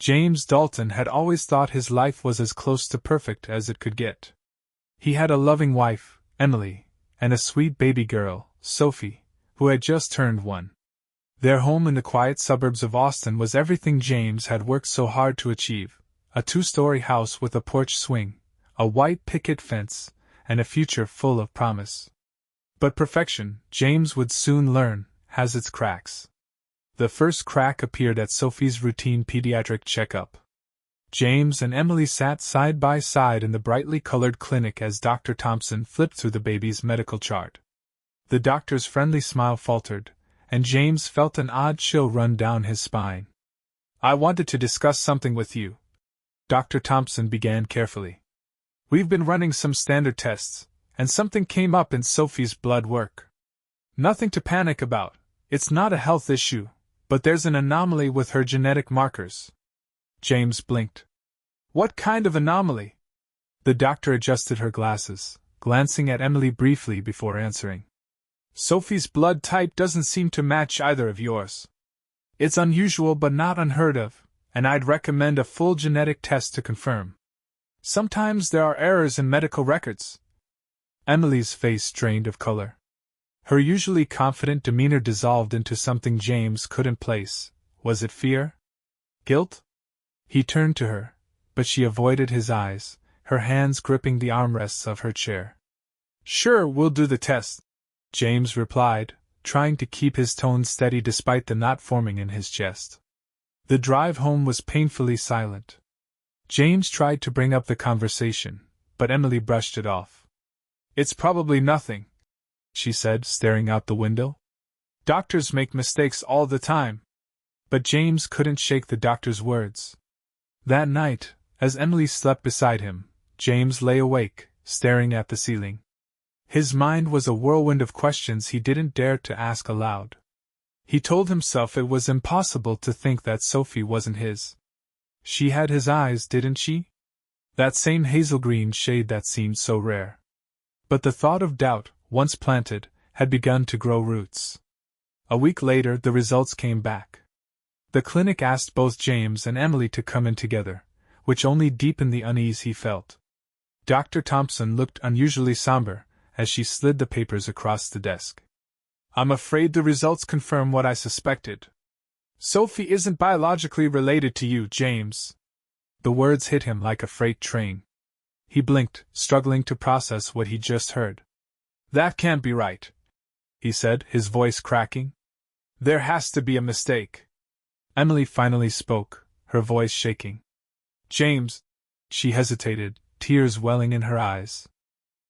James Dalton had always thought his life was as close to perfect as it could get. He had a loving wife, Emily, and a sweet baby girl, Sophie, who had just turned 1. Their home in the quiet suburbs of Austin was everything James had worked so hard to achieve: a 2-story house with a porch swing, a white picket fence, and a future full of promise. But perfection, James would soon learn, has its cracks. The first crack appeared at Sophie's routine pediatric checkup. James and Emily sat side by side in the brightly colored clinic as Dr. Thompson flipped through the baby's medical chart. The doctor's friendly smile faltered, and James felt an odd chill run down his spine. "I wanted to discuss something with you," Dr. Thompson began carefully. "We've been running some standard tests, and something came up in Sophie's blood work. Nothing to panic about, it's not a health issue, but there's an anomaly with her genetic markers." James blinked. "What kind of anomaly?" The doctor adjusted her glasses, glancing at Emily briefly before answering. "Sophie's blood type doesn't seem to match either of yours. It's unusual but not unheard of, and I'd recommend a full genetic test to confirm. Sometimes there are errors in medical records." Emily's face drained of color. Her usually confident demeanor dissolved into something James couldn't place. Was it fear? Guilt? He turned to her, but she avoided his eyes, her hands gripping the armrests of her chair. "Sure, we'll do the test," James replied, trying to keep his tone steady despite the knot forming in his chest. The drive home was painfully silent. James tried to bring up the conversation, but Emily brushed it off. "It's probably nothing," she said, staring out the window. "Doctors make mistakes all the time." But James couldn't shake the doctor's words. That night, as Emily slept beside him, James lay awake, staring at the ceiling. His mind was a whirlwind of questions he didn't dare to ask aloud. He told himself it was impossible to think that Sophie wasn't his. She had his eyes, didn't she? That same hazel green shade that seemed so rare. But the thought of doubt, once planted, had begun to grow roots. A week later, the results came back. The clinic asked both James and Emily to come in together, which only deepened the unease he felt. Dr. Thompson looked unusually somber as she slid the papers across the desk. "I'm afraid the results confirm what I suspected. Sophie isn't biologically related to you, James." The words hit him like a freight train. He blinked, struggling to process what he'd just heard. "That can't be right," he said, his voice cracking. "There has to be a mistake." Emily finally spoke, her voice shaking. "James," she hesitated, tears welling in her eyes.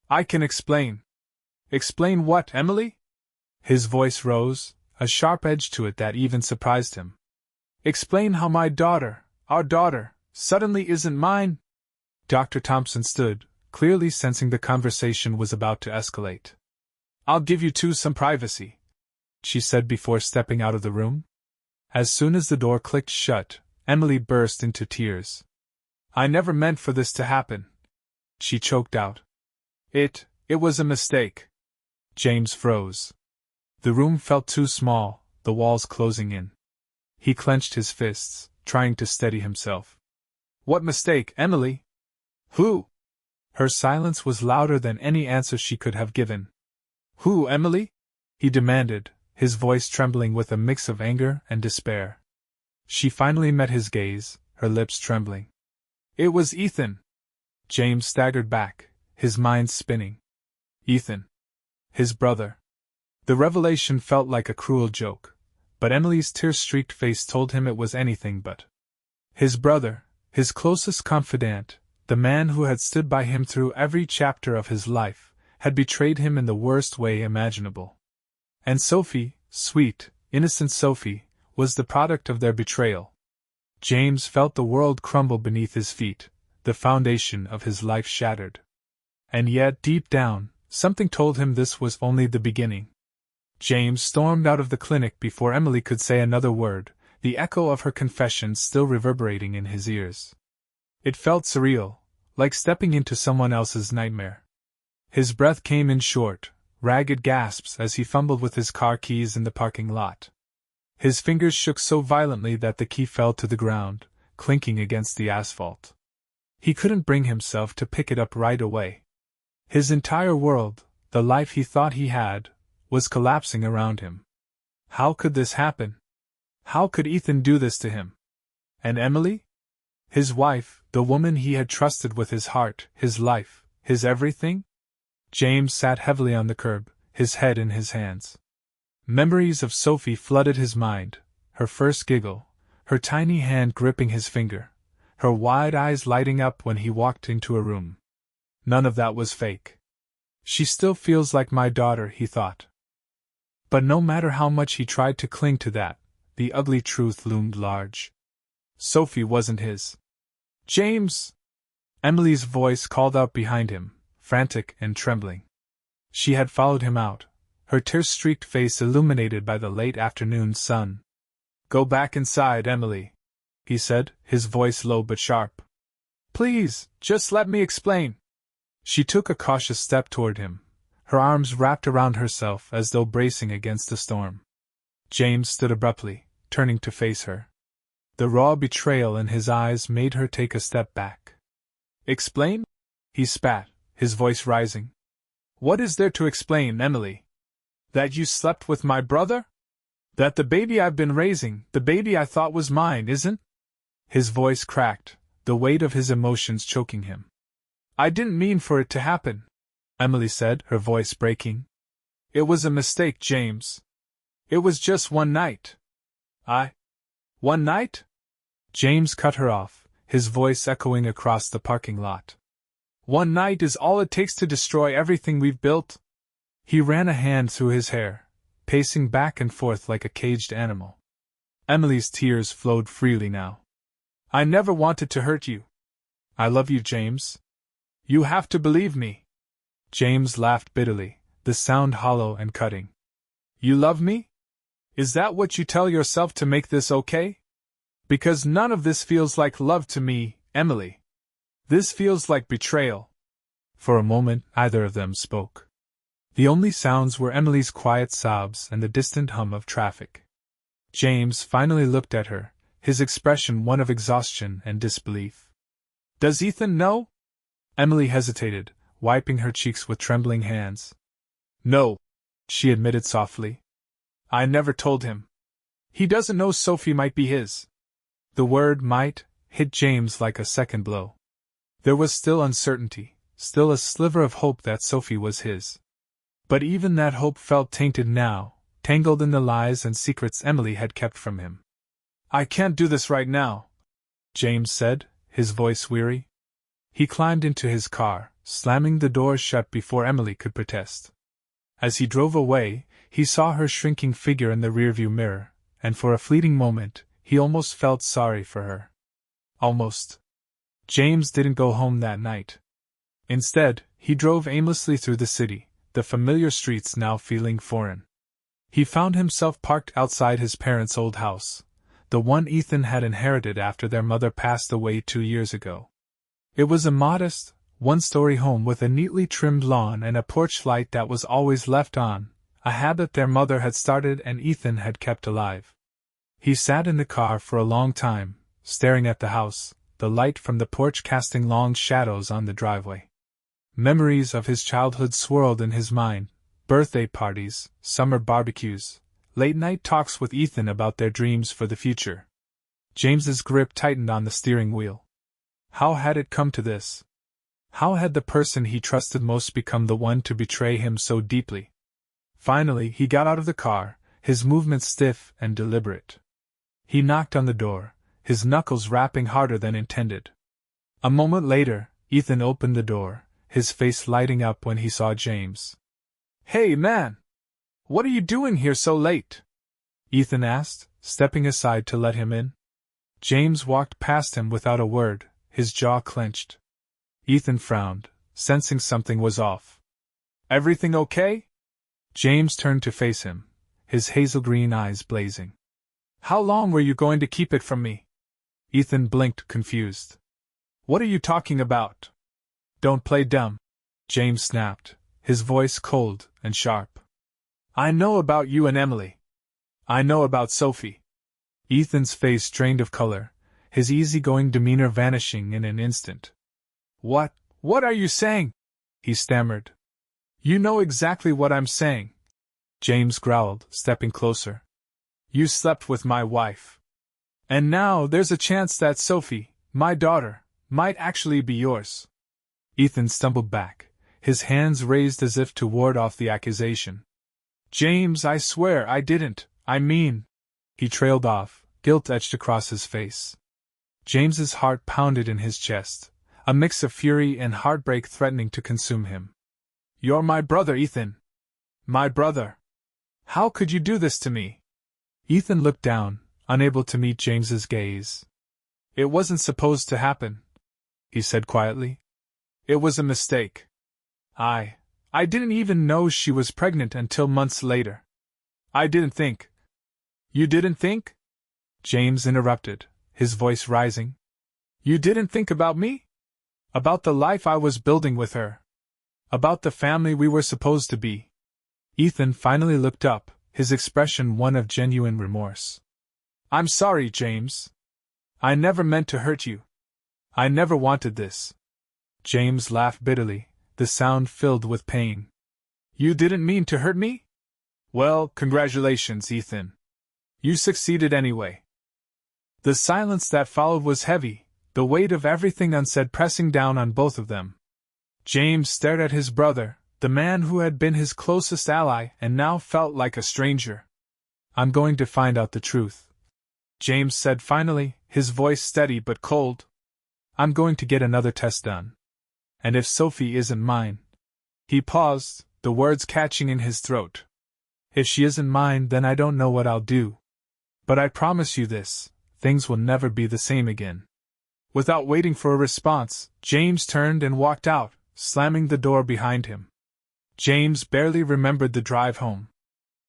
"I can explain." "Explain what, Emily?" His voice rose, a sharp edge to it that even surprised him. "Explain how my daughter, our daughter, suddenly isn't mine." Dr. Thompson stood, clearly sensing the conversation was about to escalate. "I'll give you two some privacy," she said before stepping out of the room. As soon as the door clicked shut, Emily burst into tears. "I never meant for this to happen," she choked out. It was a mistake." James froze. The room felt too small, the walls closing in. He clenched his fists, trying to steady himself. "What mistake, Emily? Who?" Her silence was louder than any answer she could have given. "Who, Emily?" he demanded, his voice trembling with a mix of anger and despair. She finally met his gaze, her lips trembling. "It was Ethan." James staggered back, his mind spinning. Ethan. His brother. The revelation felt like a cruel joke, but Emily's tear-streaked face told him it was anything but. His brother, his closest confidant, the man who had stood by him through every chapter of his life, had betrayed him in the worst way imaginable. And Sophie, sweet, innocent Sophie, was the product of their betrayal. James felt the world crumble beneath his feet, the foundation of his life shattered. And yet, deep down, something told him this was only the beginning. James stormed out of the clinic before Emily could say another word, the echo of her confession still reverberating in his ears. It felt surreal, like stepping into someone else's nightmare. His breath came in short, ragged gasps as he fumbled with his car keys in the parking lot. His fingers shook so violently that the key fell to the ground, clinking against the asphalt. He couldn't bring himself to pick it up right away. His entire world, the life he thought he had, was collapsing around him. How could this happen? How could Ethan do this to him? And Emily? His wife, the woman he had trusted with his heart, his life, his everything? James sat heavily on the curb, his head in his hands. Memories of Sophie flooded his mind, her first giggle, her tiny hand gripping his finger, her wide eyes lighting up when he walked into a room. None of that was fake. She still feels like my daughter, he thought. But no matter how much he tried to cling to that, the ugly truth loomed large. Sophie wasn't his. James! Emily's voice called out behind him, frantic and trembling. She had followed him out, her tear-streaked face illuminated by the late afternoon sun. Go back inside, Emily, he said, his voice low but sharp. Please, just let me explain. She took a cautious step toward him, her arms wrapped around herself as though bracing against the storm. James stood abruptly, turning to face her. The raw betrayal in his eyes made her take a step back. Explain? He spat, his voice rising. What is there to explain, Emily? That you slept with my brother? That the baby I've been raising, the baby I thought was mine, isn't? His voice cracked, the weight of his emotions choking him. I didn't mean for it to happen, Emily said, her voice breaking. It was a mistake, James. It was just one night. One night? James cut her off, his voice echoing across the parking lot. One night is all it takes to destroy everything we've built? He ran a hand through his hair, pacing back and forth like a caged animal. Emily's tears flowed freely now. I never wanted to hurt you. I love you, James. You have to believe me. James laughed bitterly, the sound hollow and cutting. You love me? Is that what you tell yourself to make this okay? Because none of this feels like love to me, Emily. This feels like betrayal. For a moment, neither of them spoke. The only sounds were Emily's quiet sobs and the distant hum of traffic. James finally looked at her, his expression one of exhaustion and disbelief. Does Ethan know? Emily hesitated, wiping her cheeks with trembling hands. No, she admitted softly. I never told him. He doesn't know Sophie might be his. The word might hit James like a second blow. There was still uncertainty, still a sliver of hope that Sophie was his. But even that hope felt tainted now, tangled in the lies and secrets Emily had kept from him. I can't do this right now, James said, his voice weary. He climbed into his car, slamming the door shut before Emily could protest. As he drove away, he saw her shrinking figure in the rearview mirror, and for a fleeting moment, he almost felt sorry for her. Almost. James didn't go home that night. Instead, he drove aimlessly through the city, the familiar streets now feeling foreign. He found himself parked outside his parents' old house, the one Ethan had inherited after their mother passed away 2 years ago. It was a modest, one-story home with a neatly trimmed lawn and a porch light that was always left on, a habit their mother had started and Ethan had kept alive. He sat in the car for a long time, staring at the house, the light from the porch casting long shadows on the driveway. Memories of his childhood swirled in his mind, birthday parties, summer barbecues, late-night talks with Ethan about their dreams for the future. James's grip tightened on the steering wheel. How had it come to this? How had the person he trusted most become the one to betray him so deeply? Finally, he got out of the car, his movements stiff and deliberate. He knocked on the door, his knuckles rapping harder than intended. A moment later, Ethan opened the door, his face lighting up when he saw James. Hey, man! What are you doing here so late? Ethan asked, stepping aside to let him in. James walked past him without a word, his jaw clenched. Ethan frowned, sensing something was off. Everything okay? James turned to face him, his hazel-green eyes blazing. How long were you going to keep it from me? Ethan blinked, confused. What are you talking about? Don't play dumb, James snapped, his voice cold and sharp. I know about you and Emily. I know about Sophie. Ethan's face drained of color, his easygoing demeanor vanishing in an instant. What are you saying? He stammered. You know exactly what I'm saying, James growled, stepping closer. You slept with my wife. And now there's a chance that Sophie, my daughter, might actually be yours. Ethan stumbled back, his hands raised as if to ward off the accusation. James, I swear I didn't, I mean. He trailed off, guilt etched across his face. James's heart pounded in his chest, a mix of fury and heartbreak threatening to consume him. You're my brother, Ethan. My brother. How could you do this to me? Ethan looked down, unable to meet James's gaze. It wasn't supposed to happen, he said quietly. It was a mistake. I didn't even know she was pregnant until months later. I didn't think. You didn't think? James interrupted, his voice rising. You didn't think about me? About the life I was building with her? About the family we were supposed to be? Ethan finally looked up, his expression one of genuine remorse. I'm sorry, James. I never meant to hurt you. I never wanted this. James laughed bitterly, the sound filled with pain. You didn't mean to hurt me? Well, congratulations, Ethan. You succeeded anyway. The silence that followed was heavy, the weight of everything unsaid pressing down on both of them. James stared at his brother, the man who had been his closest ally and now felt like a stranger. I'm going to find out the truth, James said finally, his voice steady but cold. I'm going to get another test done. And if Sophie isn't mine... He paused, the words catching in his throat. If she isn't mine, then I don't know what I'll do. But I promise you this, things will never be the same again. Without waiting for a response, James turned and walked out, slamming the door behind him. James barely remembered the drive home.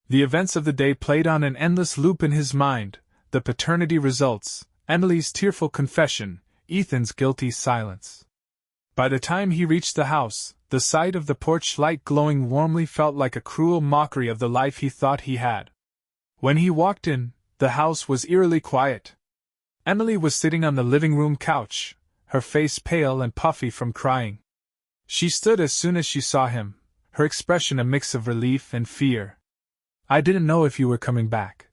The events of the day played on an endless loop in his mind, the paternity results, Emily's tearful confession, Ethan's guilty silence. By the time he reached the house, the sight of the porch light glowing warmly felt like a cruel mockery of the life he thought he had. When he walked in, the house was eerily quiet. Emily was sitting on the living room couch, her face pale and puffy from crying. She stood as soon as she saw him, her expression a mix of relief and fear. I didn't know if you were coming back,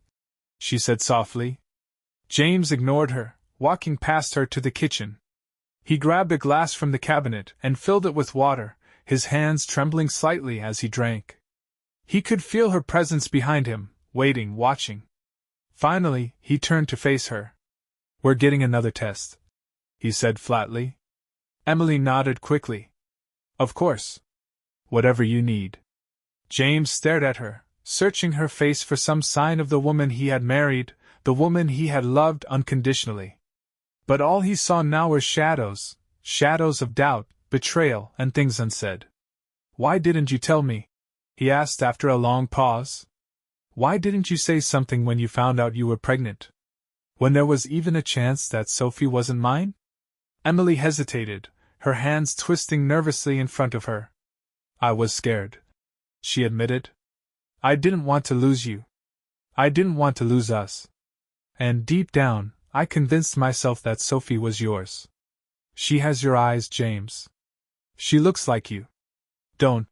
she said softly. James ignored her, walking past her to the kitchen. He grabbed a glass from the cabinet and filled it with water, his hands trembling slightly as he drank. He could feel her presence behind him, waiting, watching. Finally, he turned to face her. We're getting another test, he said flatly. Emily nodded quickly. Of course. Whatever you need. James stared at her, searching her face for some sign of the woman he had married, the woman he had loved unconditionally. But all he saw now were shadows of doubt, betrayal, and things unsaid. Why didn't you tell me? He asked after a long pause. Why didn't you say something when you found out you were pregnant? When there was even a chance that Sophie wasn't mine? Emily hesitated, her hands twisting nervously in front of her. I was scared, she admitted. I didn't want to lose you. I didn't want to lose us. And deep down, I convinced myself that Sophie was yours. She has your eyes, James. She looks like you. Don't,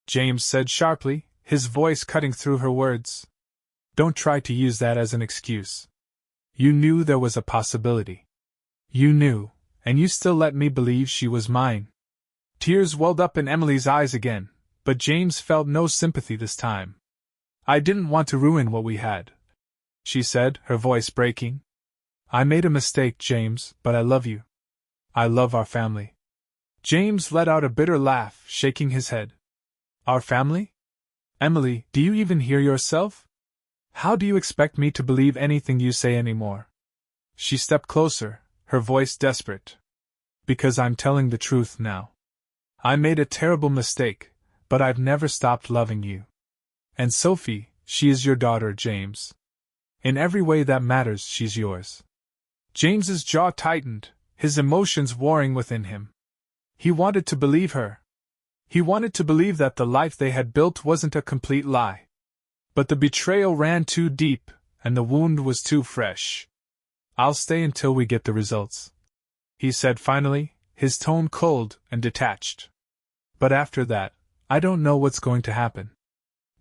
James said sharply, his voice cutting through her words. Don't try to use that as an excuse. You knew there was a possibility. You knew, and you still let me believe she was mine. Tears welled up in Emily's eyes again, but James felt no sympathy this time. I didn't want to ruin what we had, she said, her voice breaking. I made a mistake, James, but I love you. I love our family. James let out a bitter laugh, shaking his head. Our family? Emily, do you even hear yourself? How do you expect me to believe anything you say anymore? She stepped closer, her voice desperate. Because I'm telling the truth now. I made a terrible mistake, but I've never stopped loving you. And Sophie, she is your daughter, James. In every way that matters, she's yours. James's jaw tightened, his emotions warring within him. He wanted to believe her. He wanted to believe that the life they had built wasn't a complete lie. But the betrayal ran too deep, and the wound was too fresh. I'll stay until we get the results," he said finally, his tone cold and detached. "But after that, I don't know what's going to happen.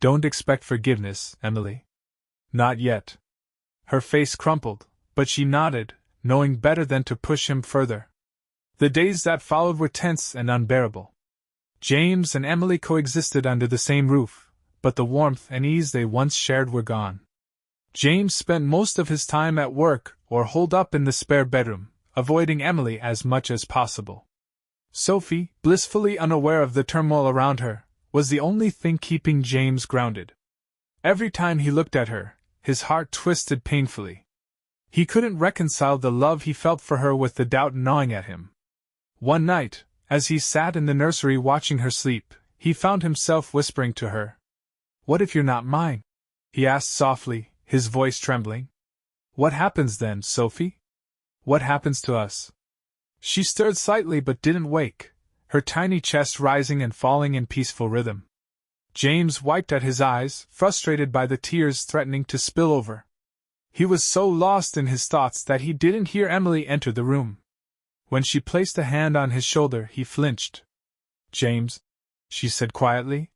Don't expect forgiveness, Emily. Not yet." Her face crumpled, but she nodded, knowing better than to push him further. The days that followed were tense and unbearable. James and Emily coexisted under the same roof, but the warmth and ease they once shared were gone. James spent most of his time at work or holed up in the spare bedroom, avoiding Emily as much as possible. Sophie, blissfully unaware of the turmoil around her, was the only thing keeping James grounded. Every time he looked at her, his heart twisted painfully. He couldn't reconcile the love he felt for her with the doubt gnawing at him. One night, as he sat in the nursery watching her sleep, he found himself whispering to her. "What if you're not mine?" he asked softly, his voice trembling. "What happens then, Sophie? What happens to us?" She stirred slightly but didn't wake, her tiny chest rising and falling in peaceful rhythm. James wiped at his eyes, frustrated by the tears threatening to spill over. He was so lost in his thoughts that he didn't hear Emily enter the room. When she placed a hand on his shoulder, he flinched. "James," she said quietly,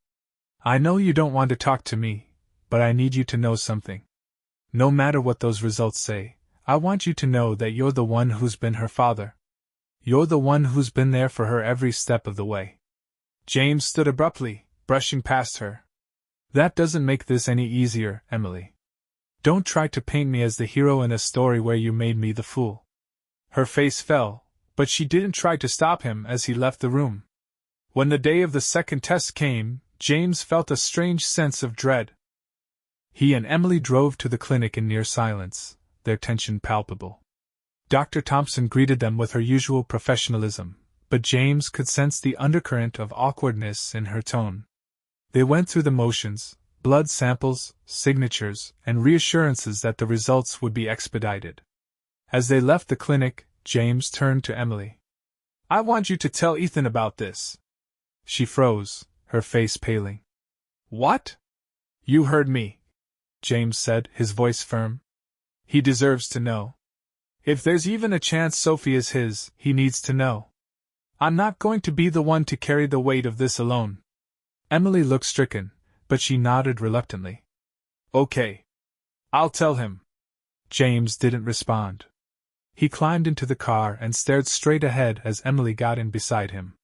"I know you don't want to talk to me, but I need you to know something. No matter what those results say, I want you to know that you're the one who's been her father. You're the one who's been there for her every step of the way." James stood abruptly, brushing past her. "That doesn't make this any easier, Emily. Don't try to paint me as the hero in a story where you made me the fool." Her face fell, but she didn't try to stop him as he left the room. When the day of the second test came, James felt a strange sense of dread. He and Emily drove to the clinic in near silence, their tension palpable. Dr. Thompson greeted them with her usual professionalism, but James could sense the undercurrent of awkwardness in her tone. They went through the motions, blood samples, signatures, and reassurances that the results would be expedited. As they left the clinic, James turned to Emily. "I want you to tell Ethan about this." She froze, her face paling. "What?" "You heard me," James said, his voice firm. "He deserves to know. If there's even a chance Sophie is his, he needs to know. I'm not going to be the one to carry the weight of this alone." Emily looked stricken, but she nodded reluctantly. "Okay. I'll tell him." James didn't respond. He climbed into the car and stared straight ahead as Emily got in beside him.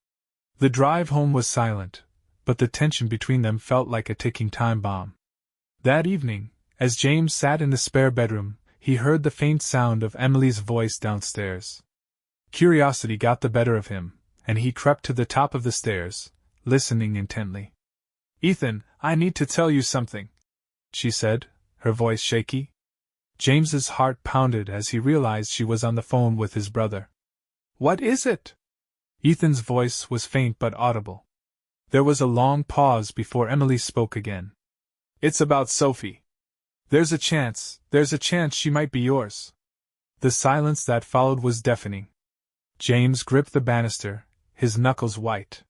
The drive home was silent, but the tension between them felt like a ticking time bomb. That evening, as James sat in the spare bedroom, he heard the faint sound of Emily's voice downstairs. Curiosity got the better of him, and he crept to the top of the stairs, listening intently. "Ethan, I need to tell you something," she said, her voice shaky. James's heart pounded as he realized she was on the phone with his brother. "What is it?" Ethan's voice was faint but audible. There was a long pause before Emily spoke again. "It's about Sophie. There's a chance she might be yours." The silence that followed was deafening. James gripped the banister, his knuckles white.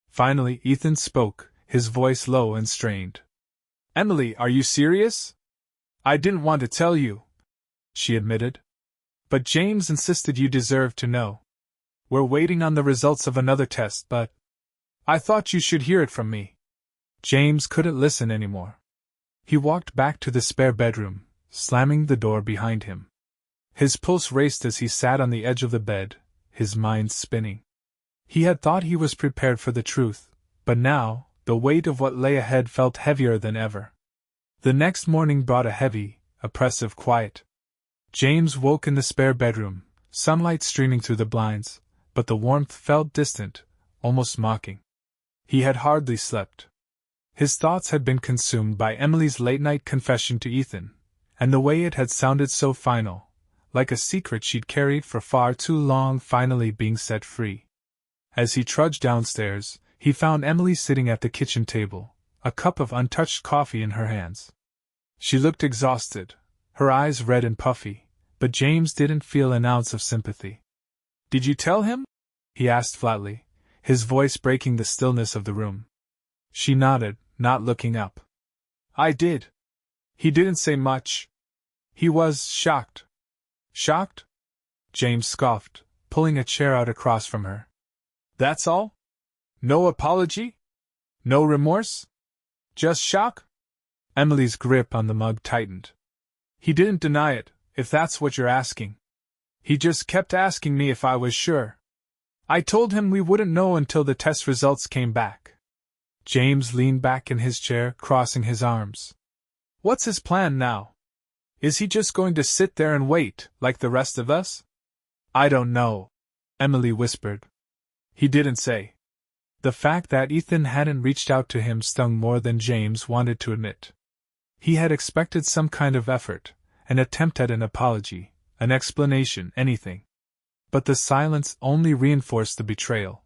Finally, Ethan spoke, his voice low and strained. "Emily, are you serious? I didn't want to tell you," she admitted. "But James insisted you deserved to know. We're waiting on the results of another test, but I thought you should hear it from me." James couldn't listen anymore. He walked back to the spare bedroom, slamming the door behind him. His pulse raced as he sat on the edge of the bed, his mind spinning. He had thought he was prepared for the truth, but now, the weight of what lay ahead felt heavier than ever. The next morning brought a heavy, oppressive quiet. James woke in the spare bedroom, sunlight streaming through the blinds, but the warmth felt distant, almost mocking. He had hardly slept. His thoughts had been consumed by Emily's late-night confession to Ethan, and the way it had sounded so final, like a secret she'd carried for far too long finally being set free. As he trudged downstairs, he found Emily sitting at the kitchen table, a cup of untouched coffee in her hands. She looked exhausted, her eyes red and puffy, but James didn't feel an ounce of sympathy. "Did you tell him?" he asked flatly, his voice breaking the stillness of the room. She nodded, not looking up. "I did. He didn't say much. He was shocked." Shocked? James scoffed, pulling a chair out across from her. That's all? No apology? No remorse? Just shock? Emily's grip on the mug tightened. He didn't deny it, if that's what you're asking. He just kept asking me if I was sure. I told him we wouldn't know until the test results came back. James leaned back in his chair, crossing his arms. What's his plan now? Is he just going to sit there and wait, like the rest of us? I don't know, Emily whispered. He didn't say. The fact that Ethan hadn't reached out to him stung more than James wanted to admit. He had expected some kind of effort, an attempt at an apology, an explanation, anything. But the silence only reinforced the betrayal.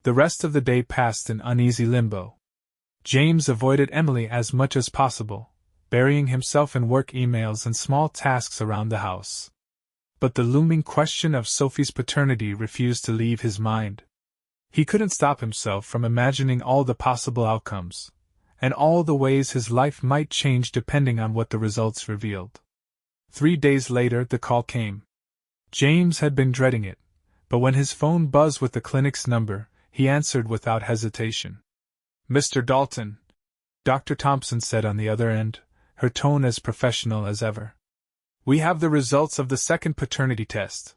The rest of the day passed in uneasy limbo. James avoided Emily as much as possible, burying himself in work emails and small tasks around the house. But the looming question of Sophie's paternity refused to leave his mind. He couldn't stop himself from imagining all the possible outcomes, and all the ways his life might change depending on what the results revealed. 3 days later the call came. James had been dreading it, but when his phone buzzed with the clinic's number, he answered without hesitation. Mr. Dalton, Dr. Thompson said on the other end, her tone as professional as ever. We have the results of the second paternity test.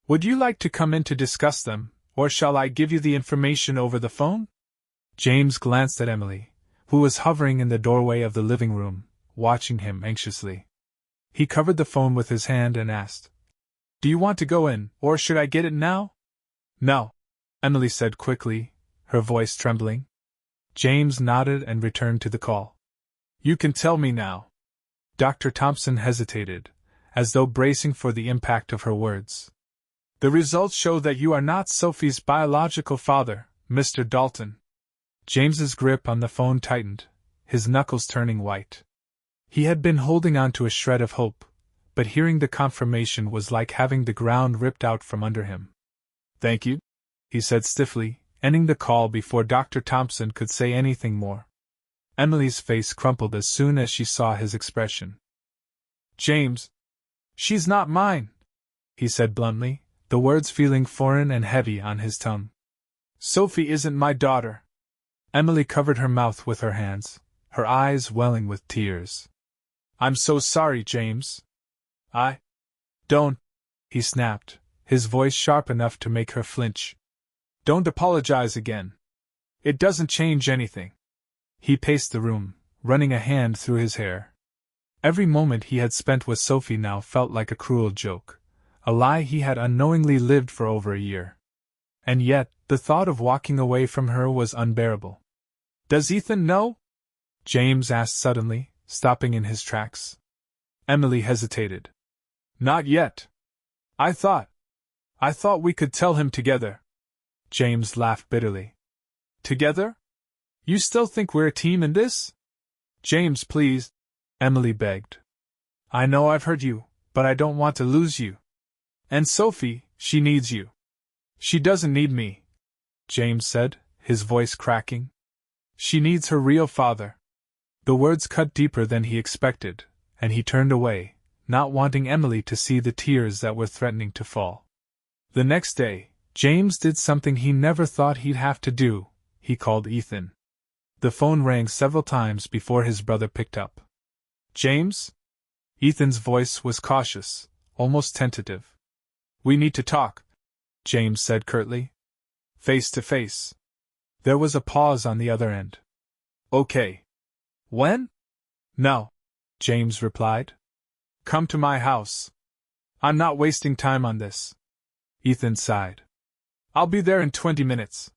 Would you like to come in to discuss them, or shall I give you the information over the phone? James glanced at Emily, who was hovering in the doorway of the living room, watching him anxiously. He covered the phone with his hand and asked, Do you want to go in, or should I get it now? No, Emily said quickly, her voice trembling. James nodded and returned to the call. You can tell me now. Dr. Thompson hesitated, as though bracing for the impact of her words. The results show that you are not Sophie's biological father, Mr. Dalton. James's grip on the phone tightened, his knuckles turning white. He had been holding on to a shred of hope, but hearing the confirmation was like having the ground ripped out from under him. Thank you, he said stiffly, ending the call before Dr. Thompson could say anything more. Emily's face crumpled as soon as she saw his expression. James, she's not mine, he said bluntly, the words feeling foreign and heavy on his tongue. Sophie isn't my daughter. Emily covered her mouth with her hands, her eyes welling with tears. I'm so sorry, James. Don't, he snapped, his voice sharp enough to make her flinch. Don't apologize again. It doesn't change anything. He paced the room, running a hand through his hair. Every moment he had spent with Sophie now felt like a cruel joke, a lie he had unknowingly lived for over a year. And yet, the thought of walking away from her was unbearable. Does Ethan know? James asked suddenly, stopping in his tracks. Emily hesitated. Not yet. I thought we could tell him together. James laughed bitterly. Together? You still think we're a team in this? James, please, Emily begged. I know I've hurt you, but I don't want to lose you. And Sophie, she needs you. She doesn't need me, James said, his voice cracking. She needs her real father. The words cut deeper than he expected, and he turned away, not wanting Emily to see the tears that were threatening to fall. The next day, James did something he never thought he'd have to do. He called Ethan. The phone rang several times before his brother picked up. James? Ethan's voice was cautious, almost tentative. We need to talk, James said curtly. Face to face. There was a pause on the other end. Okay. When? No, James replied. Come to my house. I'm not wasting time on this. Ethan sighed. I'll be there in 20 minutes.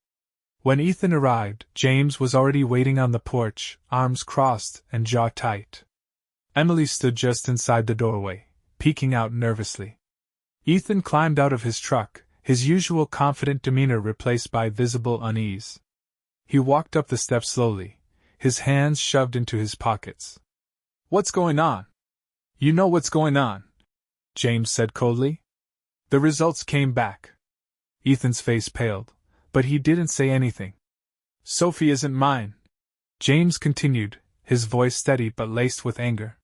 When Ethan arrived, James was already waiting on the porch, arms crossed and jaw tight. Emily stood just inside the doorway, peeking out nervously. Ethan climbed out of his truck, his usual confident demeanor replaced by visible unease. He walked up the steps slowly, his hands shoved into his pockets. What's going on? You know what's going on, James said coldly. The results came back. Ethan's face paled, but he didn't say anything. Sophie isn't mine, James continued, his voice steady but laced with anger.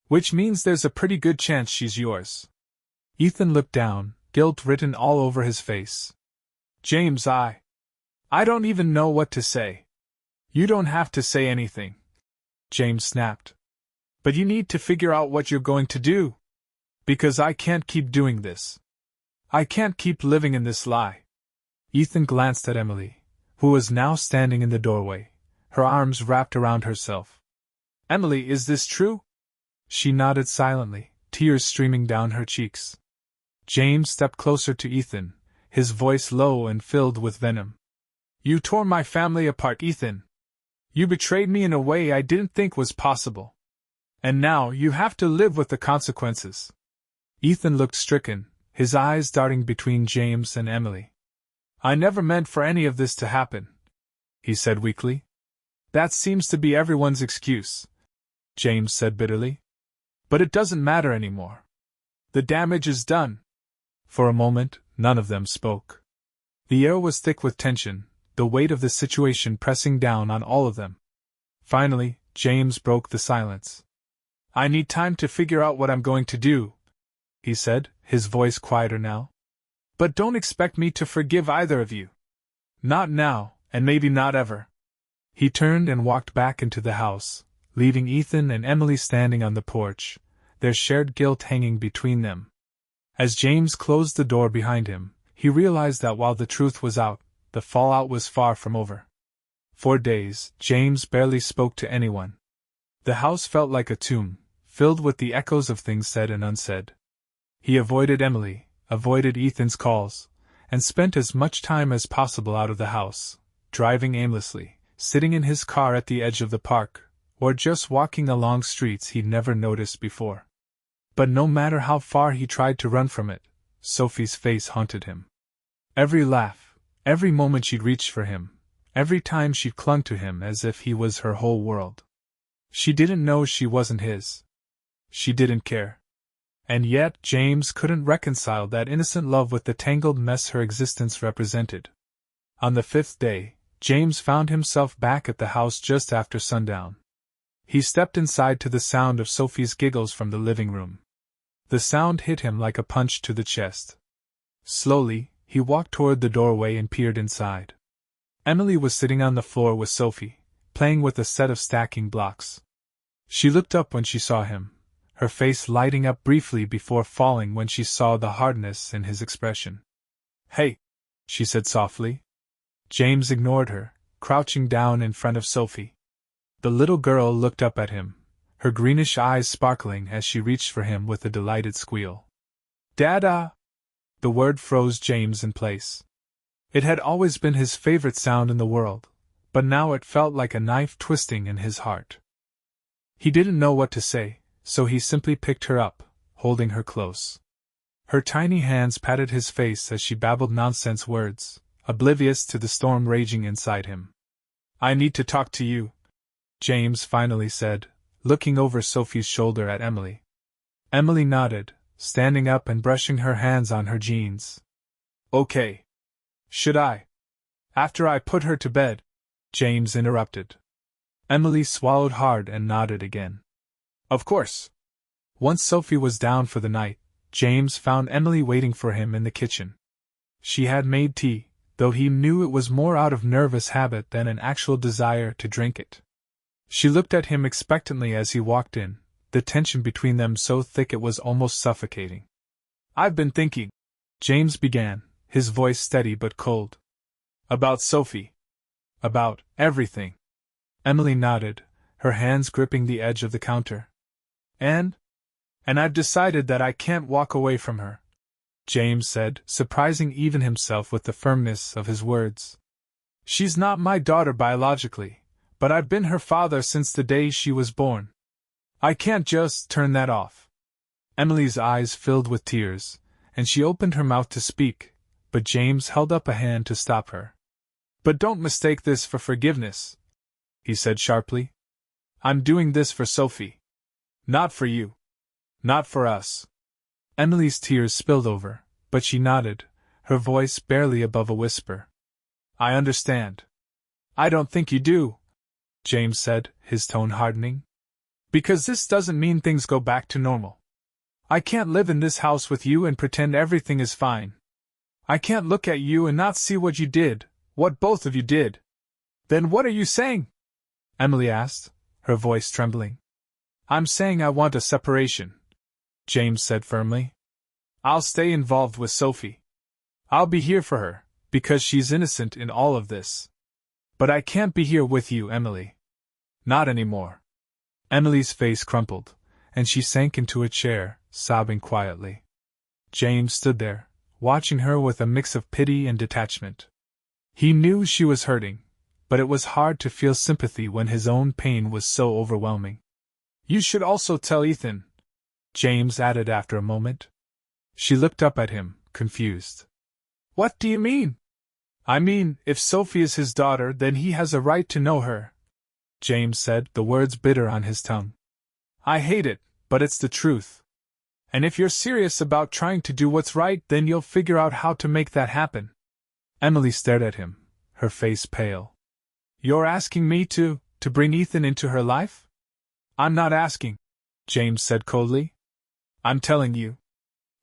Which means there's a pretty good chance she's yours. Ethan looked down, guilt written all over his face. James, I don't even know what to say. You don't have to say anything, James snapped. But you need to figure out what you're going to do. Because I can't keep doing this. I can't keep living in this lie. Ethan glanced at Emily, who was now standing in the doorway, her arms wrapped around herself. Emily, is this true? She nodded silently, tears streaming down her cheeks. James stepped closer to Ethan, his voice low and filled with venom. You tore my family apart, Ethan. You betrayed me in a way I didn't think was possible. And now you have to live with the consequences. Ethan looked stricken, his eyes darting between James and Emily. I never meant for any of this to happen, he said weakly. That seems to be everyone's excuse, James said bitterly. But it doesn't matter anymore. The damage is done. For a moment, none of them spoke. The air was thick with tension, the weight of the situation pressing down on all of them. Finally, James broke the silence. I need time to figure out what I'm going to do, he said, his voice quieter now. But don't expect me to forgive either of you. Not now, and maybe not ever. He turned and walked back into the house, leaving Ethan and Emily standing on the porch, their shared guilt hanging between them. As James closed the door behind him, he realized that while the truth was out, the fallout was far from over. For days, James barely spoke to anyone. The house felt like a tomb, filled with the echoes of things said and unsaid. He avoided Emily, avoided Ethan's calls, and spent as much time as possible out of the house, driving aimlessly, sitting in his car at the edge of the park, or just walking along streets he'd never noticed before. But no matter how far he tried to run from it, Sophie's face haunted him. Every laugh, every moment she'd reached for him, every time she clung to him as if he was her whole world. She didn't know she wasn't his. She didn't care. And yet James couldn't reconcile that innocent love with the tangled mess her existence represented. On the 5th day, James found himself back at the house just after sundown. He stepped inside to the sound of Sophie's giggles from the living room. The sound hit him like a punch to the chest. Slowly, he walked toward the doorway and peered inside. Emily was sitting on the floor with Sophie, playing with a set of stacking blocks. She looked up when she saw him, her face lighting up briefly before falling when she saw the hardness in his expression. Hey, she said softly. James ignored her, crouching down in front of Sophie. The little girl looked up at him, her greenish eyes sparkling as she reached for him with a delighted squeal. Dada! The word froze James in place. It had always been his favorite sound in the world, but now it felt like a knife twisting in his heart. He didn't know what to say, so he simply picked her up, holding her close. Her tiny hands patted his face as she babbled nonsense words, oblivious to the storm raging inside him. I need to talk to you, James finally said, looking over Sophie's shoulder at Emily. Emily nodded, standing up and brushing her hands on her jeans. Okay. Should I? After I put her to bed, James interrupted. Emily swallowed hard and nodded again. Of course. Once Sophie was down for the night, James found Emily waiting for him in the kitchen. She had made tea, though he knew it was more out of nervous habit than an actual desire to drink it. She looked at him expectantly as he walked in, the tension between them so thick it was almost suffocating. I've been thinking, James began, his voice steady but cold. About Sophie. About everything. Emily nodded, her hands gripping the edge of the counter. And I've decided that I can't walk away from her, James said, surprising even himself with the firmness of his words. She's not my daughter biologically, but I've been her father since the day she was born. I can't just turn that off. Emily's eyes filled with tears, and she opened her mouth to speak, but James held up a hand to stop her. But don't mistake this for forgiveness, he said sharply. I'm doing this for Sophie. Not for you. Not for us. Emily's tears spilled over, but she nodded, her voice barely above a whisper. I understand. I don't think you do, James said, his tone hardening. Because this doesn't mean things go back to normal. I can't live in this house with you and pretend everything is fine. I can't look at you and not see what you did, what both of you did. Then what are you saying? Emily asked, her voice trembling. I'm saying I want a separation, James said firmly. I'll stay involved with Sophie. I'll be here for her, because she's innocent in all of this. But I can't be here with you, Emily. Not anymore. Emily's face crumpled, and she sank into a chair, sobbing quietly. James stood there, watching her with a mix of pity and detachment. He knew she was hurting, but it was hard to feel sympathy when his own pain was so overwhelming. You should also tell Ethan, James added after a moment. She looked up at him, confused. What do you mean? I mean, if Sophie is his daughter, then he has a right to know her, James said, the words bitter on his tongue. I hate it, but it's the truth. And if you're serious about trying to do what's right, then you'll figure out how to make that happen. Emily stared at him, her face pale. You're asking me to bring Ethan into her life? I'm not asking, James said coldly. I'm telling you.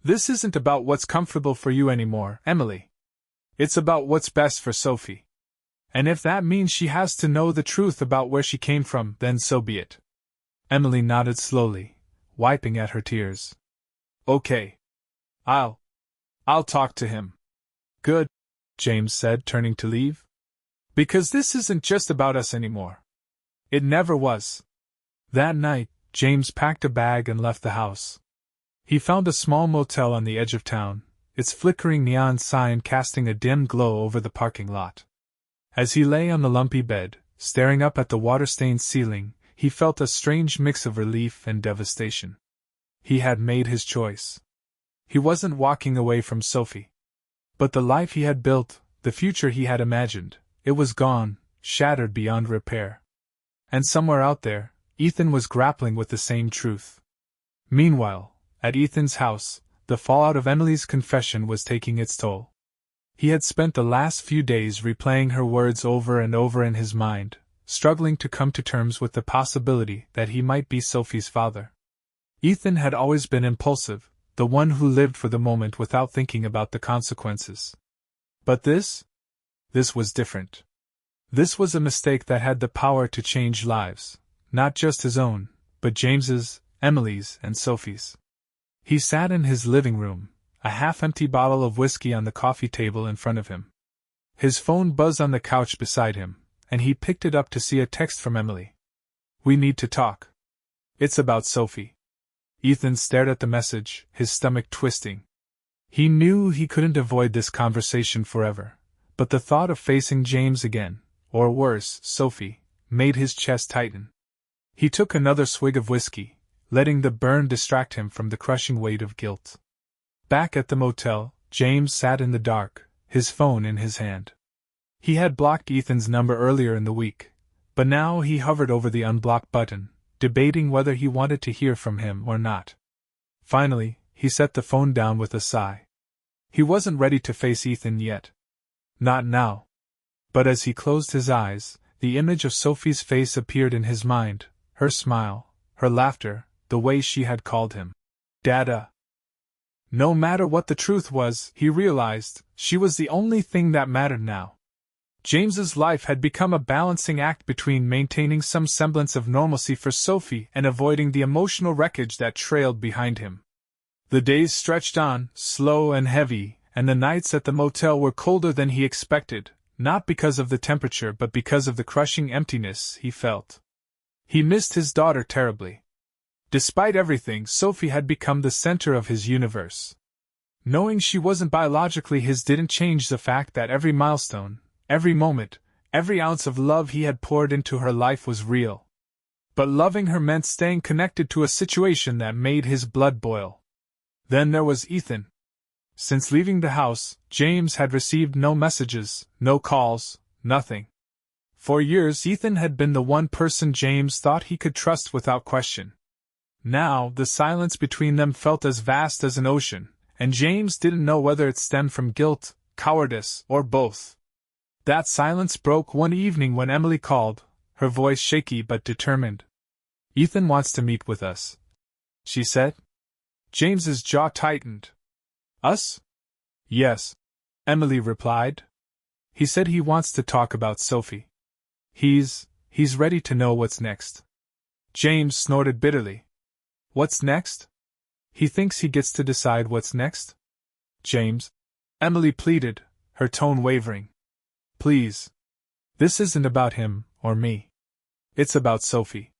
This isn't about what's comfortable for you anymore, Emily. It's about what's best for Sophie. And if that means she has to know the truth about where she came from, then so be it. Emily nodded slowly, wiping at her tears. Okay. I'll talk to him. Good, James said, turning to leave. Because this isn't just about us anymore. It never was. That night, James packed a bag and left the house. He found a small motel on the edge of town, its flickering neon sign casting a dim glow over the parking lot. As he lay on the lumpy bed, staring up at the water-stained ceiling, he felt a strange mix of relief and devastation. He had made his choice. He wasn't walking away from Sophie. But the life he had built, the future he had imagined, it was gone, shattered beyond repair. And somewhere out there, Ethan was grappling with the same truth. Meanwhile, at Ethan's house, the fallout of Emily's confession was taking its toll. He had spent the last few days replaying her words over and over in his mind, struggling to come to terms with the possibility that he might be Sophie's father. Ethan had always been impulsive, the one who lived for the moment without thinking about the consequences. But this was different. This was a mistake that had the power to change lives, not just his own, but James's, Emily's, and Sophie's. He sat in his living room, a half-empty bottle of whiskey on the coffee table in front of him. His phone buzzed on the couch beside him, and he picked it up to see a text from Emily. We need to talk. It's about Sophie. Ethan stared at the message, his stomach twisting. He knew he couldn't avoid this conversation forever, but the thought of facing James again, or worse, Sophie, made his chest tighten. He took another swig of whiskey, letting the burn distract him from the crushing weight of guilt. Back at the motel, James sat in the dark, his phone in his hand. He had blocked Ethan's number earlier in the week, but now he hovered over the unblock button, debating whether he wanted to hear from him or not. Finally, he set the phone down with a sigh. He wasn't ready to face Ethan yet. Not now. But as he closed his eyes, the image of Sophie's face appeared in his mind, her smile, her laughter, the way she had called him Dada. No matter what the truth was, he realized, she was the only thing that mattered now. James's life had become a balancing act between maintaining some semblance of normalcy for Sophie and avoiding the emotional wreckage that trailed behind him. The days stretched on, slow and heavy, and the nights at the motel were colder than he expected, not because of the temperature but because of the crushing emptiness he felt. He missed his daughter terribly. Despite everything, Sophie had become the center of his universe. Knowing she wasn't biologically his didn't change the fact that every milestone, every moment, every ounce of love he had poured into her life was real. But loving her meant staying connected to a situation that made his blood boil. Then there was Ethan. Since leaving the house, James had received no messages, no calls, nothing. For years Ethan had been the one person James thought he could trust without question. Now, the silence between them felt as vast as an ocean, and James didn't know whether it stemmed from guilt, cowardice, or both. That silence broke one evening when Emily called, her voice shaky but determined. Ethan wants to meet with us, she said. James's jaw tightened. Us? Yes, Emily replied. He said he wants to talk about Sophie. He's ready to know what's next. James snorted bitterly. What's next? He thinks he gets to decide what's next? James, Emily pleaded, her tone wavering. Please. This isn't about him or me. It's about Sophie.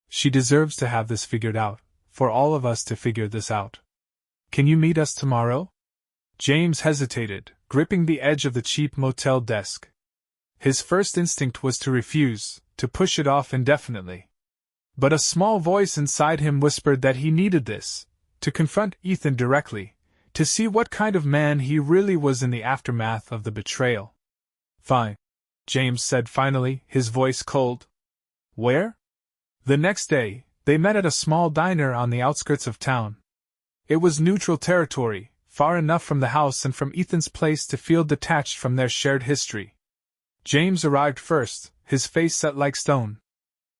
She deserves to have this figured out, for all of us to figure this out. Can you meet us tomorrow? James hesitated, gripping the edge of the cheap motel desk. His first instinct was to refuse, to push it off indefinitely. But a small voice inside him whispered that he needed this, to confront Ethan directly, to see what kind of man he really was in the aftermath of the betrayal. Fine, James said finally, his voice cold. Where? The next day, they met at a small diner on the outskirts of town. It was neutral territory, far enough from the house and from Ethan's place to feel detached from their shared history. James arrived first, his face set like stone.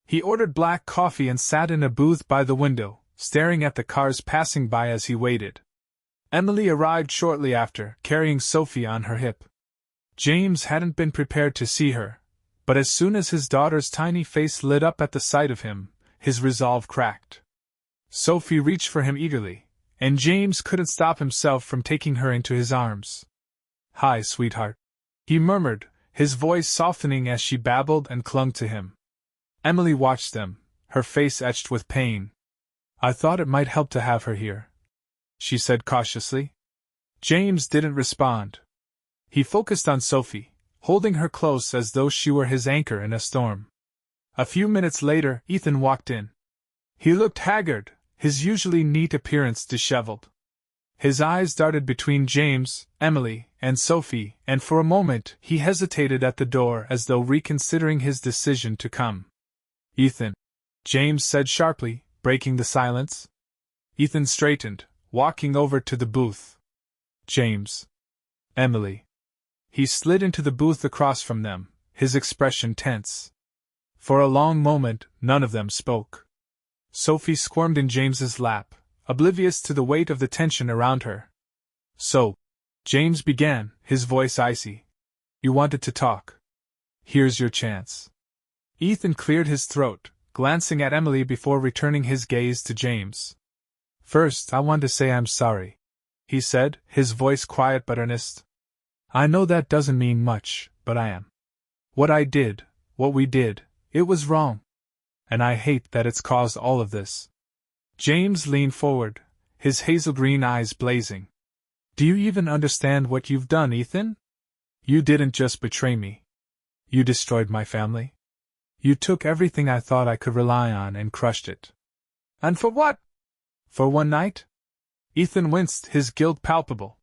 He ordered black coffee and sat in a booth by the window, staring at the cars passing by as he waited. Emily arrived shortly after, carrying Sophie on her hip. James hadn't been prepared to see her, but as soon as his daughter's tiny face lit up at the sight of him, his resolve cracked. Sophie reached for him eagerly, and James couldn't stop himself from taking her into his arms. Hi, sweetheart, he murmured, his voice softening as she babbled and clung to him. Emily watched them, her face etched with pain. I thought it might help to have her here, she said cautiously. James didn't respond. He focused on Sophie, holding her close as though she were his anchor in a storm. A few minutes later, Ethan walked in. He looked haggard, his usually neat appearance disheveled. His eyes darted between James, Emily, and Sophie, and for a moment he hesitated at the door as though reconsidering his decision to come. Ethan, James said sharply, breaking the silence. Ethan straightened, walking over to the booth. James. Emily. He slid into the booth across from them, his expression tense. For a long moment, none of them spoke. Sophie squirmed in James's lap, oblivious to the weight of the tension around her. So, James began, his voice icy. You wanted to talk. Here's your chance. Ethan cleared his throat, glancing at Emily before returning his gaze to James. First, I want to say I'm sorry, he said, his voice quiet but earnest. I know that doesn't mean much, but I am. What I did, what we did, it was wrong. And I hate that it's caused all of this. James leaned forward, his hazel green eyes blazing. Do you even understand what you've done, Ethan? You didn't just betray me. You destroyed my family. You took everything I thought I could rely on and crushed it. And for what? For one night? Ethan winced, his guilt palpable.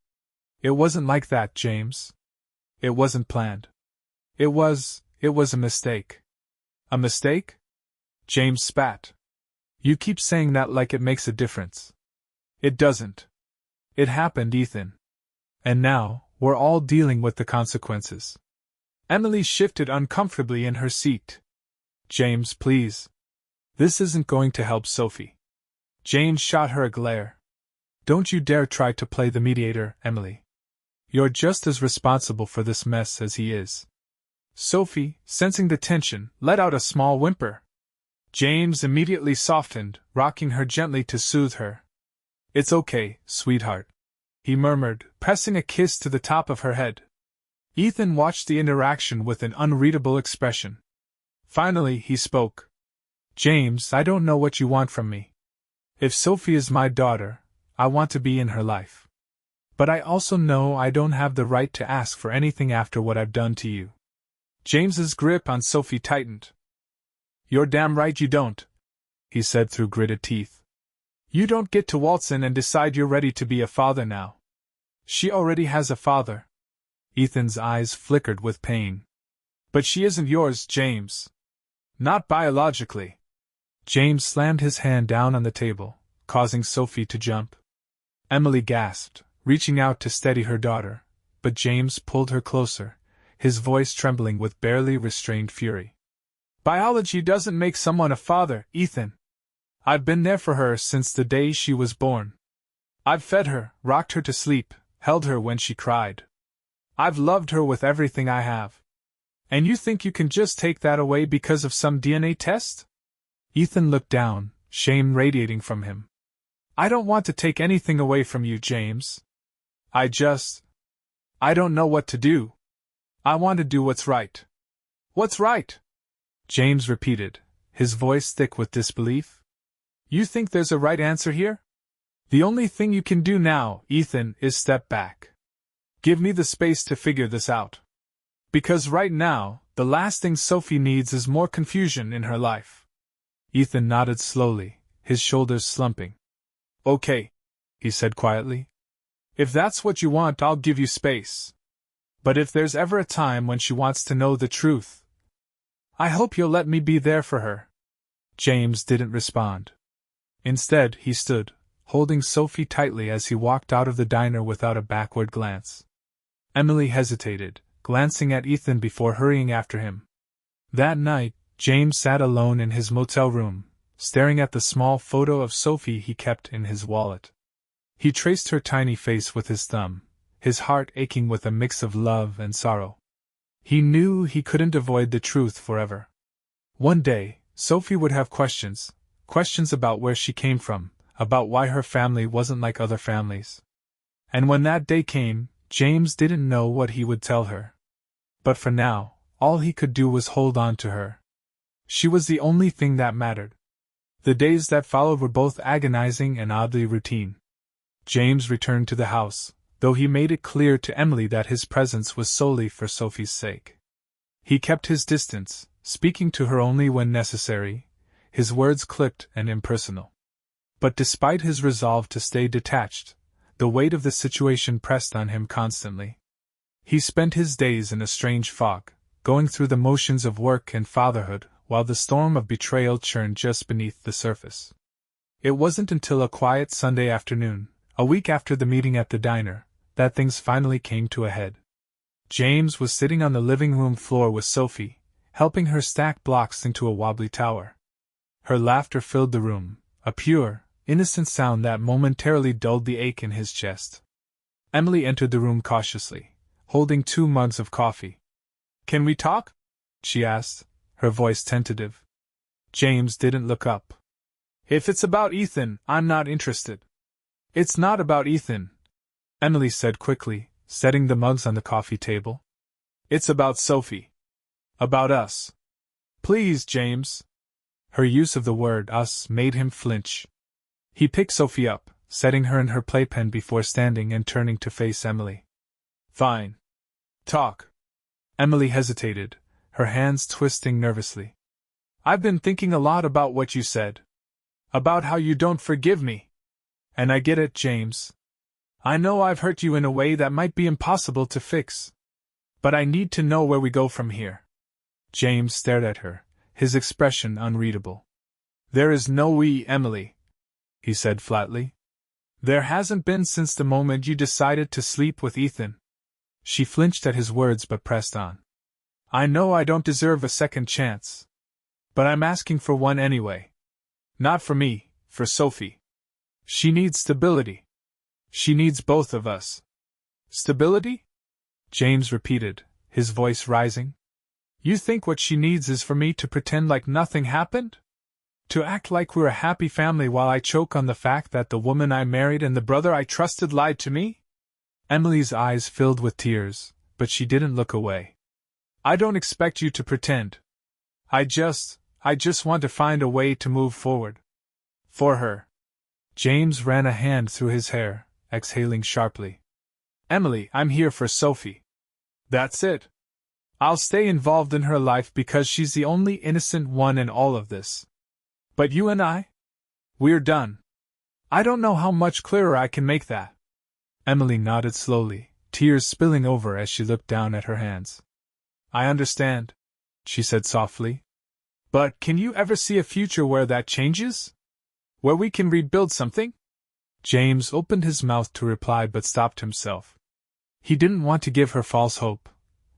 It wasn't like that, James. It wasn't planned. It was a mistake. A mistake? James spat. You keep saying that like it makes a difference. It doesn't. It happened, Ethan. And now, we're all dealing with the consequences. Emily shifted uncomfortably in her seat. James, please. This isn't going to help Sophie. James shot her a glare. Don't you dare try to play the mediator, Emily. You're just as responsible for this mess as he is. Sophie, sensing the tension, let out a small whimper. James immediately softened, rocking her gently to soothe her. It's okay, sweetheart, he murmured, pressing a kiss to the top of her head. Ethan watched the interaction with an unreadable expression. Finally, he spoke. James, I don't know what you want from me. If Sophie is my daughter, I want to be in her life. But I also know I don't have the right to ask for anything after what I've done to you. James's grip on Sophie tightened. You're damn right you don't, he said through gritted teeth. You don't get to waltz in and decide you're ready to be a father now. She already has a father. Ethan's eyes flickered with pain. But she isn't yours, James. Not biologically. James slammed his hand down on the table, causing Sophie to jump. Emily gasped, reaching out to steady her daughter, but James pulled her closer, his voice trembling with barely restrained fury. Biology doesn't make someone a father, Ethan. I've been there for her since the day she was born. I've fed her, rocked her to sleep, held her when she cried. I've loved her with everything I have. And you think you can just take that away because of some DNA test? Ethan looked down, shame radiating from him. I don't want to take anything away from you, James. I don't know what to do. I want to do what's right. What's right? James repeated, his voice thick with disbelief. You think there's a right answer here? The only thing you can do now, Ethan, is step back. Give me the space to figure this out. Because right now, the last thing Sophie needs is more confusion in her life. Ethan nodded slowly, his shoulders slumping. Okay, he said quietly. If that's what you want, I'll give you space. But if there's ever a time when she wants to know the truth, I hope you'll let me be there for her. James didn't respond. Instead, he stood, holding Sophie tightly as he walked out of the diner without a backward glance. Emily hesitated, glancing at Ethan before hurrying after him. That night, James sat alone in his motel room, staring at the small photo of Sophie he kept in his wallet. He traced her tiny face with his thumb, his heart aching with a mix of love and sorrow. He knew he couldn't avoid the truth forever. One day, Sophie would have questions about where she came from, about why her family wasn't like other families. And when that day came, James didn't know what he would tell her. But for now, all he could do was hold on to her. She was the only thing that mattered. The days that followed were both agonizing and oddly routine. James returned to the house, though he made it clear to Emily that his presence was solely for Sophie's sake. He kept his distance, speaking to her only when necessary, his words clipped and impersonal. But despite his resolve to stay detached, the weight of the situation pressed on him constantly. He spent his days in a strange fog, going through the motions of work and fatherhood, while the storm of betrayal churned just beneath the surface. It wasn't until a quiet Sunday afternoon, a week after the meeting at the diner, that things finally came to a head. James was sitting on the living room floor with Sophie, helping her stack blocks into a wobbly tower. Her laughter filled the room, a pure, innocent sound that momentarily dulled the ache in his chest. Emily entered the room cautiously, holding 2 mugs of coffee. Can we talk? She asked, her voice tentative. James didn't look up. If it's about Ethan, I'm not interested. It's not about Ethan, Emily said quickly, setting the mugs on the coffee table. It's about Sophie. About us. Please, James. Her use of the word us made him flinch. He picked Sophie up, setting her in her playpen before standing and turning to face Emily. Fine. Talk. Emily hesitated, her hands twisting nervously. I've been thinking a lot about what you said. About how you don't forgive me. And I get it, James. I know I've hurt you in a way that might be impossible to fix. But I need to know where we go from here. James stared at her, his expression unreadable. There is no we, Emily, he said flatly. There hasn't been since the moment you decided to sleep with Ethan. She flinched at his words but pressed on. I know I don't deserve a second chance. But I'm asking for one anyway. Not for me, for Sophie. She needs stability. She needs both of us. Stability? James repeated, his voice rising. You think what she needs is for me to pretend like nothing happened? To act like we're a happy family while I choke on the fact that the woman I married and the brother I trusted lied to me? Emily's eyes filled with tears, but she didn't look away. I don't expect you to pretend. I just want to find a way to move forward. For her. James ran a hand through his hair, exhaling sharply. Emily, I'm here for Sophie. That's it. I'll stay involved in her life because she's the only innocent one in all of this. But you and I? We're done. I don't know how much clearer I can make that. Emily nodded slowly, tears spilling over as she looked down at her hands. I understand, she said softly. But can you ever see a future where that changes? Where we can rebuild something? James opened his mouth to reply but stopped himself. He didn't want to give her false hope,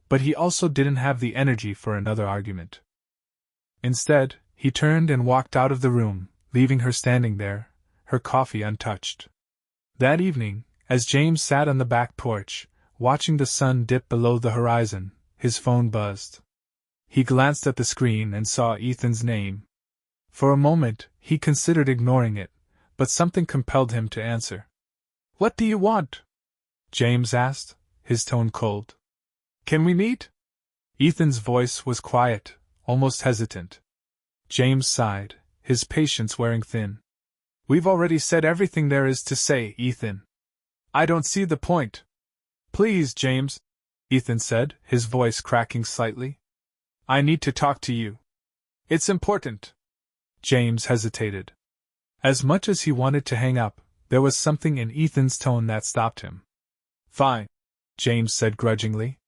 but he also didn't have the energy for another argument. Instead, he turned and walked out of the room, leaving her standing there, her coffee untouched. That evening, as James sat on the back porch, watching the sun dip below the horizon, his phone buzzed. He glanced at the screen and saw Ethan's name. For a moment, he considered ignoring it, but something compelled him to answer. "What do you want?" James asked, his tone cold. "Can we meet?" Ethan's voice was quiet, almost hesitant. James sighed, his patience wearing thin. "We've already said everything there is to say, Ethan. I don't see the point." "Please, James," Ethan said, his voice cracking slightly. "I need to talk to you. It's important." James hesitated. As much as he wanted to hang up, there was something in Ethan's tone that stopped him. "Fine," James said grudgingly.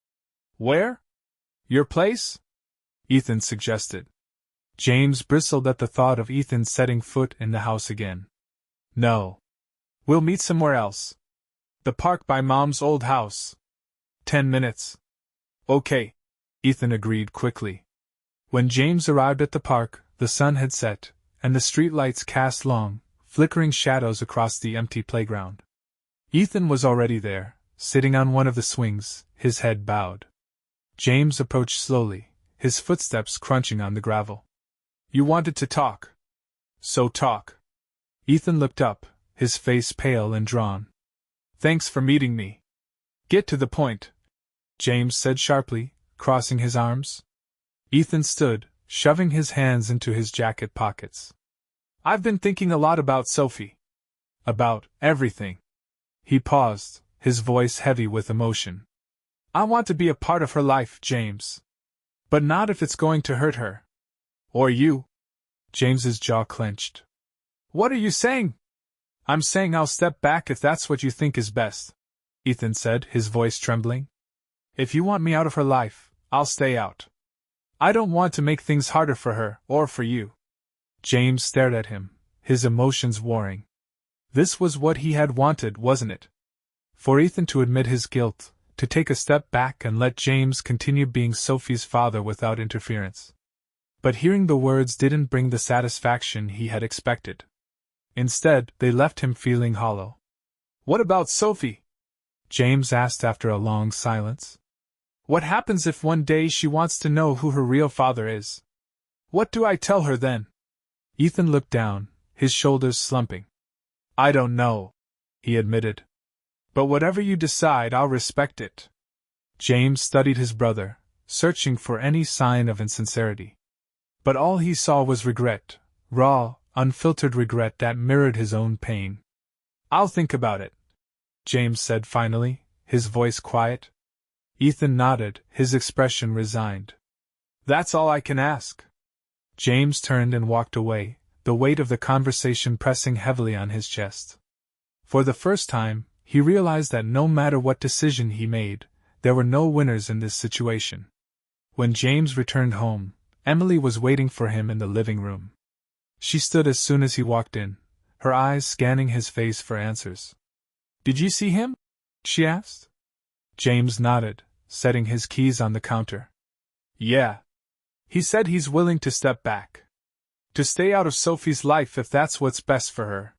"Where? Your place?" Ethan suggested. James bristled at the thought of Ethan setting foot in the house again. "No. We'll meet somewhere else. The park by Mom's old house. 10 minutes. Okay," Ethan agreed quickly. When James arrived at the park, the sun had set, and the streetlights cast long, flickering shadows across the empty playground. Ethan was already there, sitting on one of the swings, his head bowed. James approached slowly, his footsteps crunching on the gravel. "You wanted to talk. So talk." Ethan looked up, his face pale and drawn. "Thanks for meeting me." "Get to the point," James said sharply, crossing his arms. Ethan stood, shoving his hands into his jacket pockets. "I've been thinking a lot about Sophie. About everything." He paused, his voice heavy with emotion. "I want to be a part of her life, James. But not if it's going to hurt her. Or you." James's jaw clenched. "What are you saying?" "I'm saying I'll step back if that's what you think is best," Ethan said, his voice trembling. "If you want me out of her life, I'll stay out. I don't want to make things harder for her, or for you." James stared at him, his emotions warring. This was what he had wanted, wasn't it? For Ethan to admit his guilt, to take a step back and let James continue being Sophie's father without interference. But hearing the words didn't bring the satisfaction he had expected. Instead, they left him feeling hollow. "What about Sophie?" James asked after a long silence. "What happens if one day she wants to know who her real father is? What do I tell her then?" Ethan looked down, his shoulders slumping. "I don't know," he admitted. "But whatever you decide, I'll respect it." James studied his brother, searching for any sign of insincerity. But all he saw was regret, raw, unfiltered regret that mirrored his own pain. "I'll think about it," James said finally, his voice quiet. Ethan nodded, his expression resigned. "That's all I can ask." James turned and walked away, the weight of the conversation pressing heavily on his chest. For the first time, he realized that no matter what decision he made, there were no winners in this situation. When James returned home, Emily was waiting for him in the living room. She stood as soon as he walked in, her eyes scanning his face for answers. "Did you see him?" she asked. James nodded, setting his keys on the counter. "Yeah. He said he's willing to step back. To stay out of Sophie's life if that's what's best for her."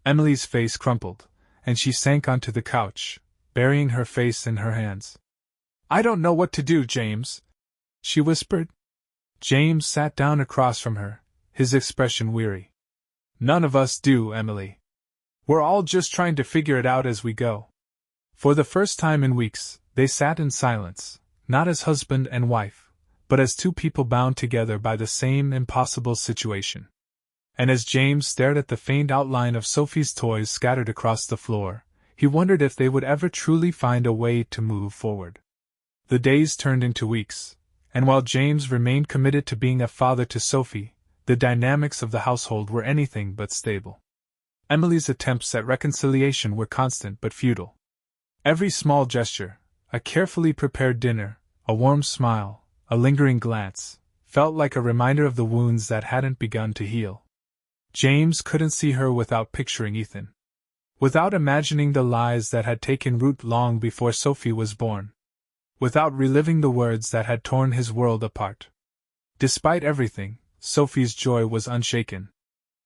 Emily's face crumpled, and she sank onto the couch, burying her face in her hands. "I don't know what to do, James," she whispered. James sat down across from her, his expression weary. "None of us do, Emily. We're all just trying to figure it out as we go." For the first time in weeks, they sat in silence, not as husband and wife, but as two people bound together by the same impossible situation. And as James stared at the faint outline of Sophie's toys scattered across the floor, he wondered if they would ever truly find a way to move forward. The days turned into weeks, and while James remained committed to being a father to Sophie, the dynamics of the household were anything but stable. Emily's attempts at reconciliation were constant but futile. Every small gesture, a carefully prepared dinner, a warm smile, a lingering glance, felt like a reminder of the wounds that hadn't begun to heal. James couldn't see her without picturing Ethan. Without imagining the lies that had taken root long before Sophie was born. Without reliving the words that had torn his world apart. Despite everything, Sophie's joy was unshaken.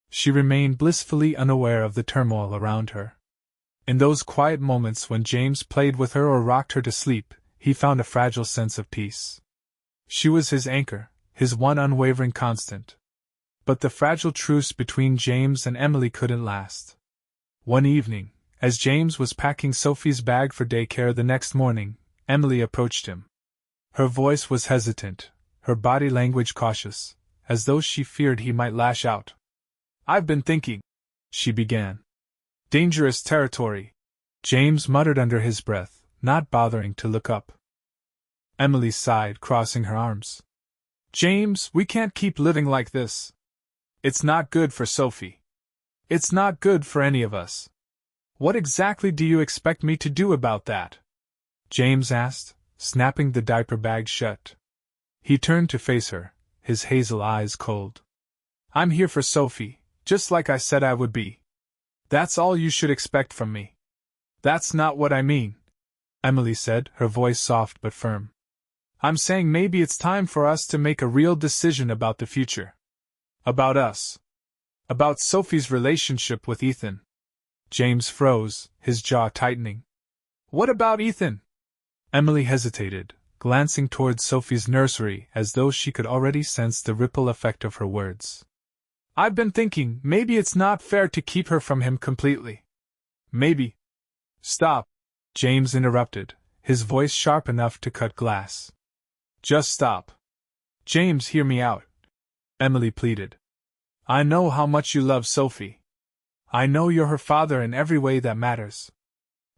She remained blissfully unaware of the turmoil around her. In those quiet moments when James played with her or rocked her to sleep, he found a fragile sense of peace. She was his anchor, his one unwavering constant. But the fragile truce between James and Emily couldn't last. One evening, as James was packing Sophie's bag for daycare the next morning, Emily approached him. Her voice was hesitant, her body language cautious, as though she feared he might lash out. "I've been thinking," she began. "Dangerous territory," James muttered under his breath, not bothering to look up. Emily sighed, crossing her arms. "James, we can't keep living like this. It's not good for Sophie. It's not good for any of us." "What exactly do you expect me to do about that?" James asked, snapping the diaper bag shut. He turned to face her, his hazel eyes cold. "I'm here for Sophie, just like I said I would be. That's all you should expect from me." "That's not what I mean," Emily said, her voice soft but firm. "I'm saying maybe it's time for us to make a real decision about the future. About us. About Sophie's relationship with Ethan." James froze, his jaw tightening. "What about Ethan?" Emily hesitated, glancing towards Sophie's nursery as though she could already sense the ripple effect of her words. "I've been thinking maybe it's not fair to keep her from him completely. Maybe—" "Stop," James interrupted, his voice sharp enough to cut glass. "Just stop. James, hear me out," Emily pleaded. "I know how much you love Sophie. I know you're her father in every way that matters.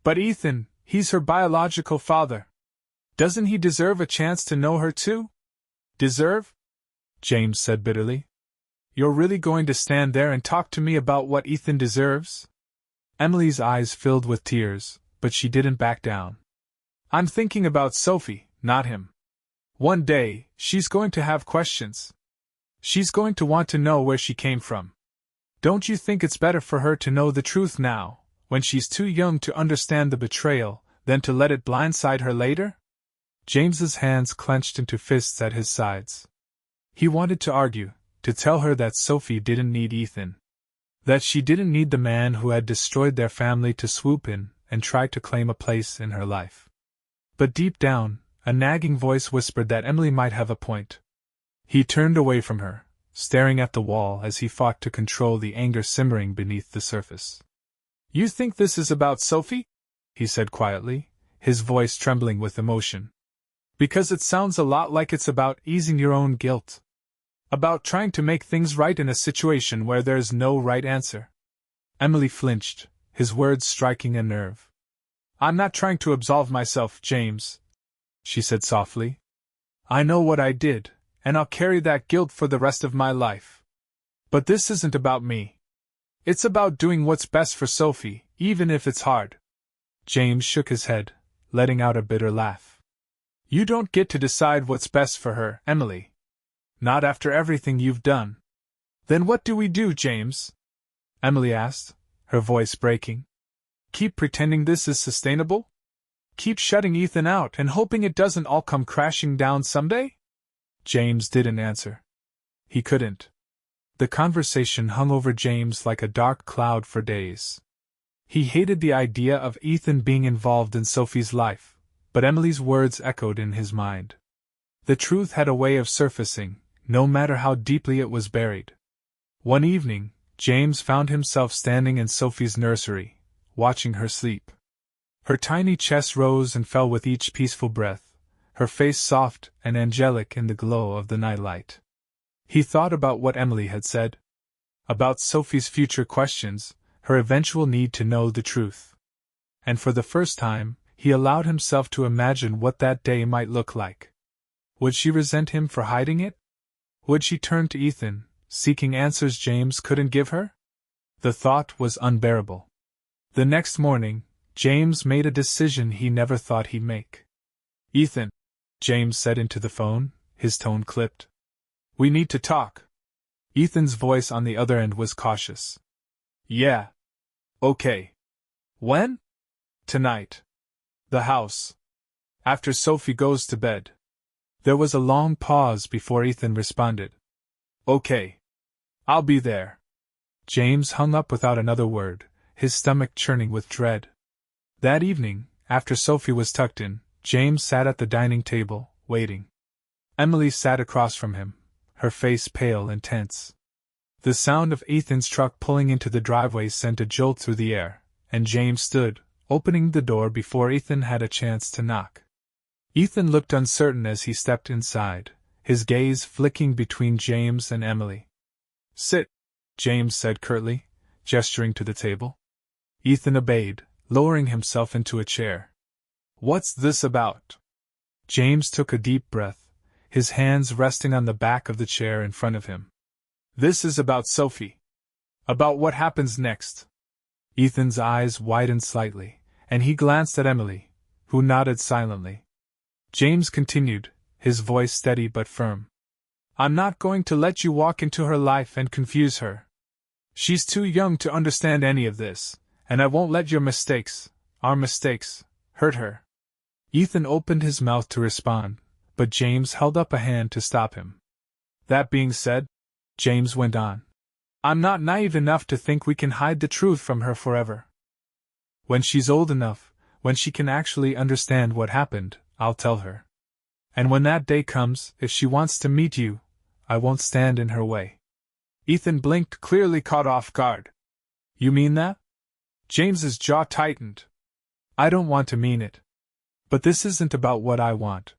But Ethan, he's her biological father. Doesn't he deserve a chance to know her too?" "Deserve?" James said bitterly. "You're really going to stand there and talk to me about what Ethan deserves?" Emily's eyes filled with tears, but she didn't back down. "I'm thinking about Sophie, not him. One day, she's going to have questions. She's going to want to know where she came from. Don't you think it's better for her to know the truth now, when she's too young to understand the betrayal, than to let it blindside her later?" James's hands clenched into fists at his sides. He wanted to argue, to tell her that Sophie didn't need Ethan. That she didn't need the man who had destroyed their family to swoop in and try to claim a place in her life. But deep down, a nagging voice whispered that Emily might have a point. He turned away from her, staring at the wall as he fought to control the anger simmering beneath the surface. "You think this is about Sophie?" he said quietly, his voice trembling with emotion. "Because it sounds a lot like it's about easing your own guilt. About trying to make things right in a situation where there's no right answer." Emily flinched, his words striking a nerve. "I'm not trying to absolve myself, James," she said softly. "I know what I did, and I'll carry that guilt for the rest of my life. But this isn't about me. It's about doing what's best for Sophie, even if it's hard." James shook his head, letting out a bitter laugh. "You don't get to decide what's best for her, Emily. Not after everything you've done." "Then what do we do, James?" Emily asked, her voice breaking. "Keep pretending this is sustainable? Keep shutting Ethan out and hoping it doesn't all come crashing down someday?" James didn't answer. He couldn't. The conversation hung over James like a dark cloud for days. He hated the idea of Ethan being involved in Sophie's life, but Emily's words echoed in his mind. The truth had a way of surfacing, no matter how deeply it was buried. One evening, James found himself standing in Sophie's nursery, watching her sleep. Her tiny chest rose and fell with each peaceful breath, her face soft and angelic in the glow of the nightlight. He thought about what Emily had said. About Sophie's future questions, her eventual need to know the truth. And for the first time, he allowed himself to imagine what that day might look like. Would she resent him for hiding it? Would she turn to Ethan, seeking answers James couldn't give her? The thought was unbearable. The next morning, James made a decision he never thought he'd make. "Ethan," James said into the phone, his tone clipped. "We need to talk." Ethan's voice on the other end was cautious. "Yeah. Okay. When?" "Tonight. The house. After Sophie goes to bed." There was a long pause before Ethan responded. "Okay. I'll be there." James hung up without another word, his stomach churning with dread. That evening, after Sophie was tucked in, James sat at the dining table, waiting. Emily sat across from him, her face pale and tense. The sound of Ethan's truck pulling into the driveway sent a jolt through the air, and James stood, opening the door before Ethan had a chance to knock. Ethan looked uncertain as he stepped inside, his gaze flicking between James and Emily. "Sit," James said curtly, gesturing to the table. Ethan obeyed, lowering himself into a chair. "What's this about?" James took a deep breath, his hands resting on the back of the chair in front of him. "This is about Sophie. About what happens next." Ethan's eyes widened slightly, and he glanced at Emily, who nodded silently. James continued, his voice steady but firm. "I'm not going to let you walk into her life and confuse her. She's too young to understand any of this, and I won't let your mistakes, our mistakes, hurt her." Ethan opened his mouth to respond, but James held up a hand to stop him. "That being said," James went on, "I'm not naive enough to think we can hide the truth from her forever. When she's old enough, when she can actually understand what happened, I'll tell her. And when that day comes, if she wants to meet you, I won't stand in her way." Ethan blinked, clearly caught off guard. "You mean that?" James's jaw tightened. "I don't want to mean it. But this isn't about what I want.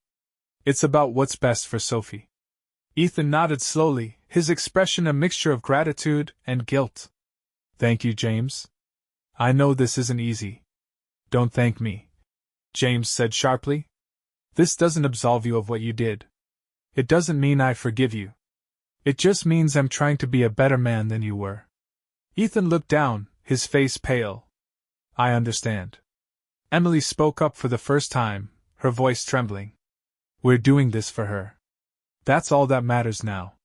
It's about what's best for Sophie." Ethan nodded slowly, his expression a mixture of gratitude and guilt. "Thank you, James. I know this isn't easy." "Don't thank me," James said sharply. "This doesn't absolve you of what you did. It doesn't mean I forgive you. It just means I'm trying to be a better man than you were." Ethan looked down, his face pale. "I understand." Emily spoke up for the first time, her voice trembling. "We're doing this for her. That's all that matters now."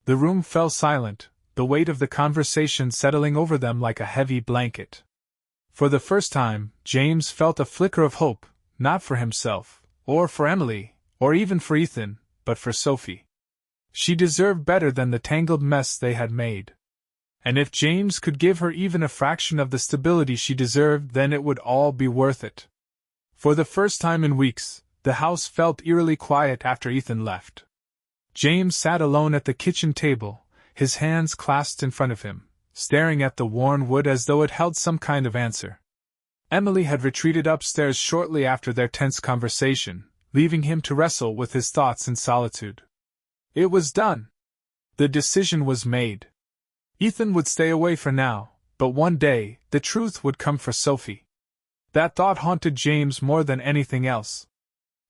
The room fell silent, the weight of the conversation settling over them like a heavy blanket. For the first time, James felt a flicker of hope, not for himself, or for Emily, or even for Ethan, but for Sophie. She deserved better than the tangled mess they had made. And if James could give her even a fraction of the stability she deserved, then it would all be worth it. For the first time in weeks, the house felt eerily quiet after Ethan left. James sat alone at the kitchen table, his hands clasped in front of him, staring at the worn wood as though it held some kind of answer. Emily had retreated upstairs shortly after their tense conversation, leaving him to wrestle with his thoughts in solitude. It was done. The decision was made. Ethan would stay away for now, but one day, the truth would come for Sophie. That thought haunted James more than anything else.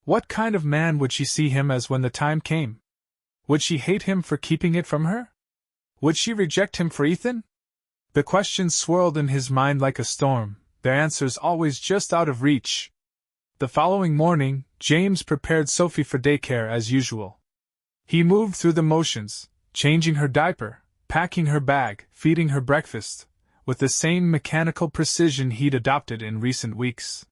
What kind of man would she see him as when the time came? Would she hate him for keeping it from her? Would she reject him for Ethan? The questions swirled in his mind like a storm, their answers always just out of reach. The following morning, James prepared Sophie for daycare as usual. He moved through the motions, changing her diaper, packing her bag, feeding her breakfast, with the same mechanical precision he'd adopted in recent weeks.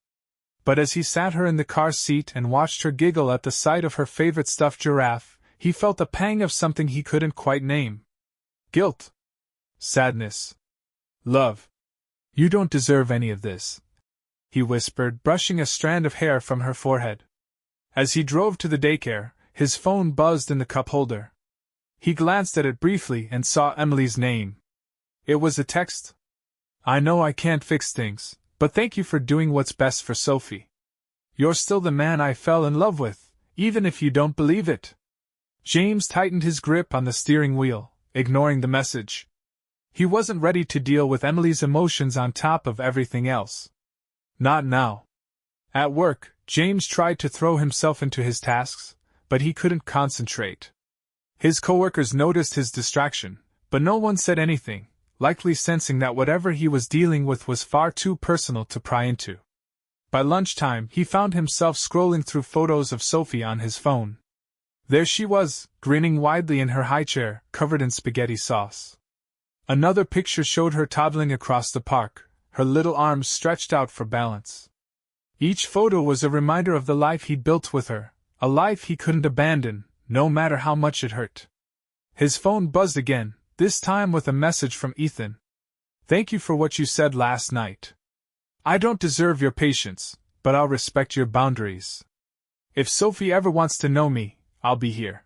But as he sat her in the car seat and watched her giggle at the sight of her favorite stuffed giraffe, he felt a pang of something he couldn't quite name. Guilt. Sadness. Love. "You don't deserve any of this," he whispered, brushing a strand of hair from her forehead. As he drove to the daycare, his phone buzzed in the cup holder. He glanced at it briefly and saw Emily's name. It was a text. "I know I can't fix things, but thank you for doing what's best for Sophie. You're still the man I fell in love with, even if you don't believe it." James tightened his grip on the steering wheel, ignoring the message. He wasn't ready to deal with Emily's emotions on top of everything else. Not now. At work, James tried to throw himself into his tasks, but he couldn't concentrate. His coworkers noticed his distraction, but no one said anything, likely sensing that whatever he was dealing with was far too personal to pry into. By lunchtime, he found himself scrolling through photos of Sophie on his phone. There she was, grinning widely in her high chair, covered in spaghetti sauce. Another picture showed her toddling across the park, her little arms stretched out for balance. Each photo was a reminder of the life he'd built with her, a life he couldn't abandon, no matter how much it hurt. His phone buzzed again, this time with a message from Ethan. "Thank you for what you said last night. I don't deserve your patience, but I'll respect your boundaries. If Sophie ever wants to know me, I'll be here.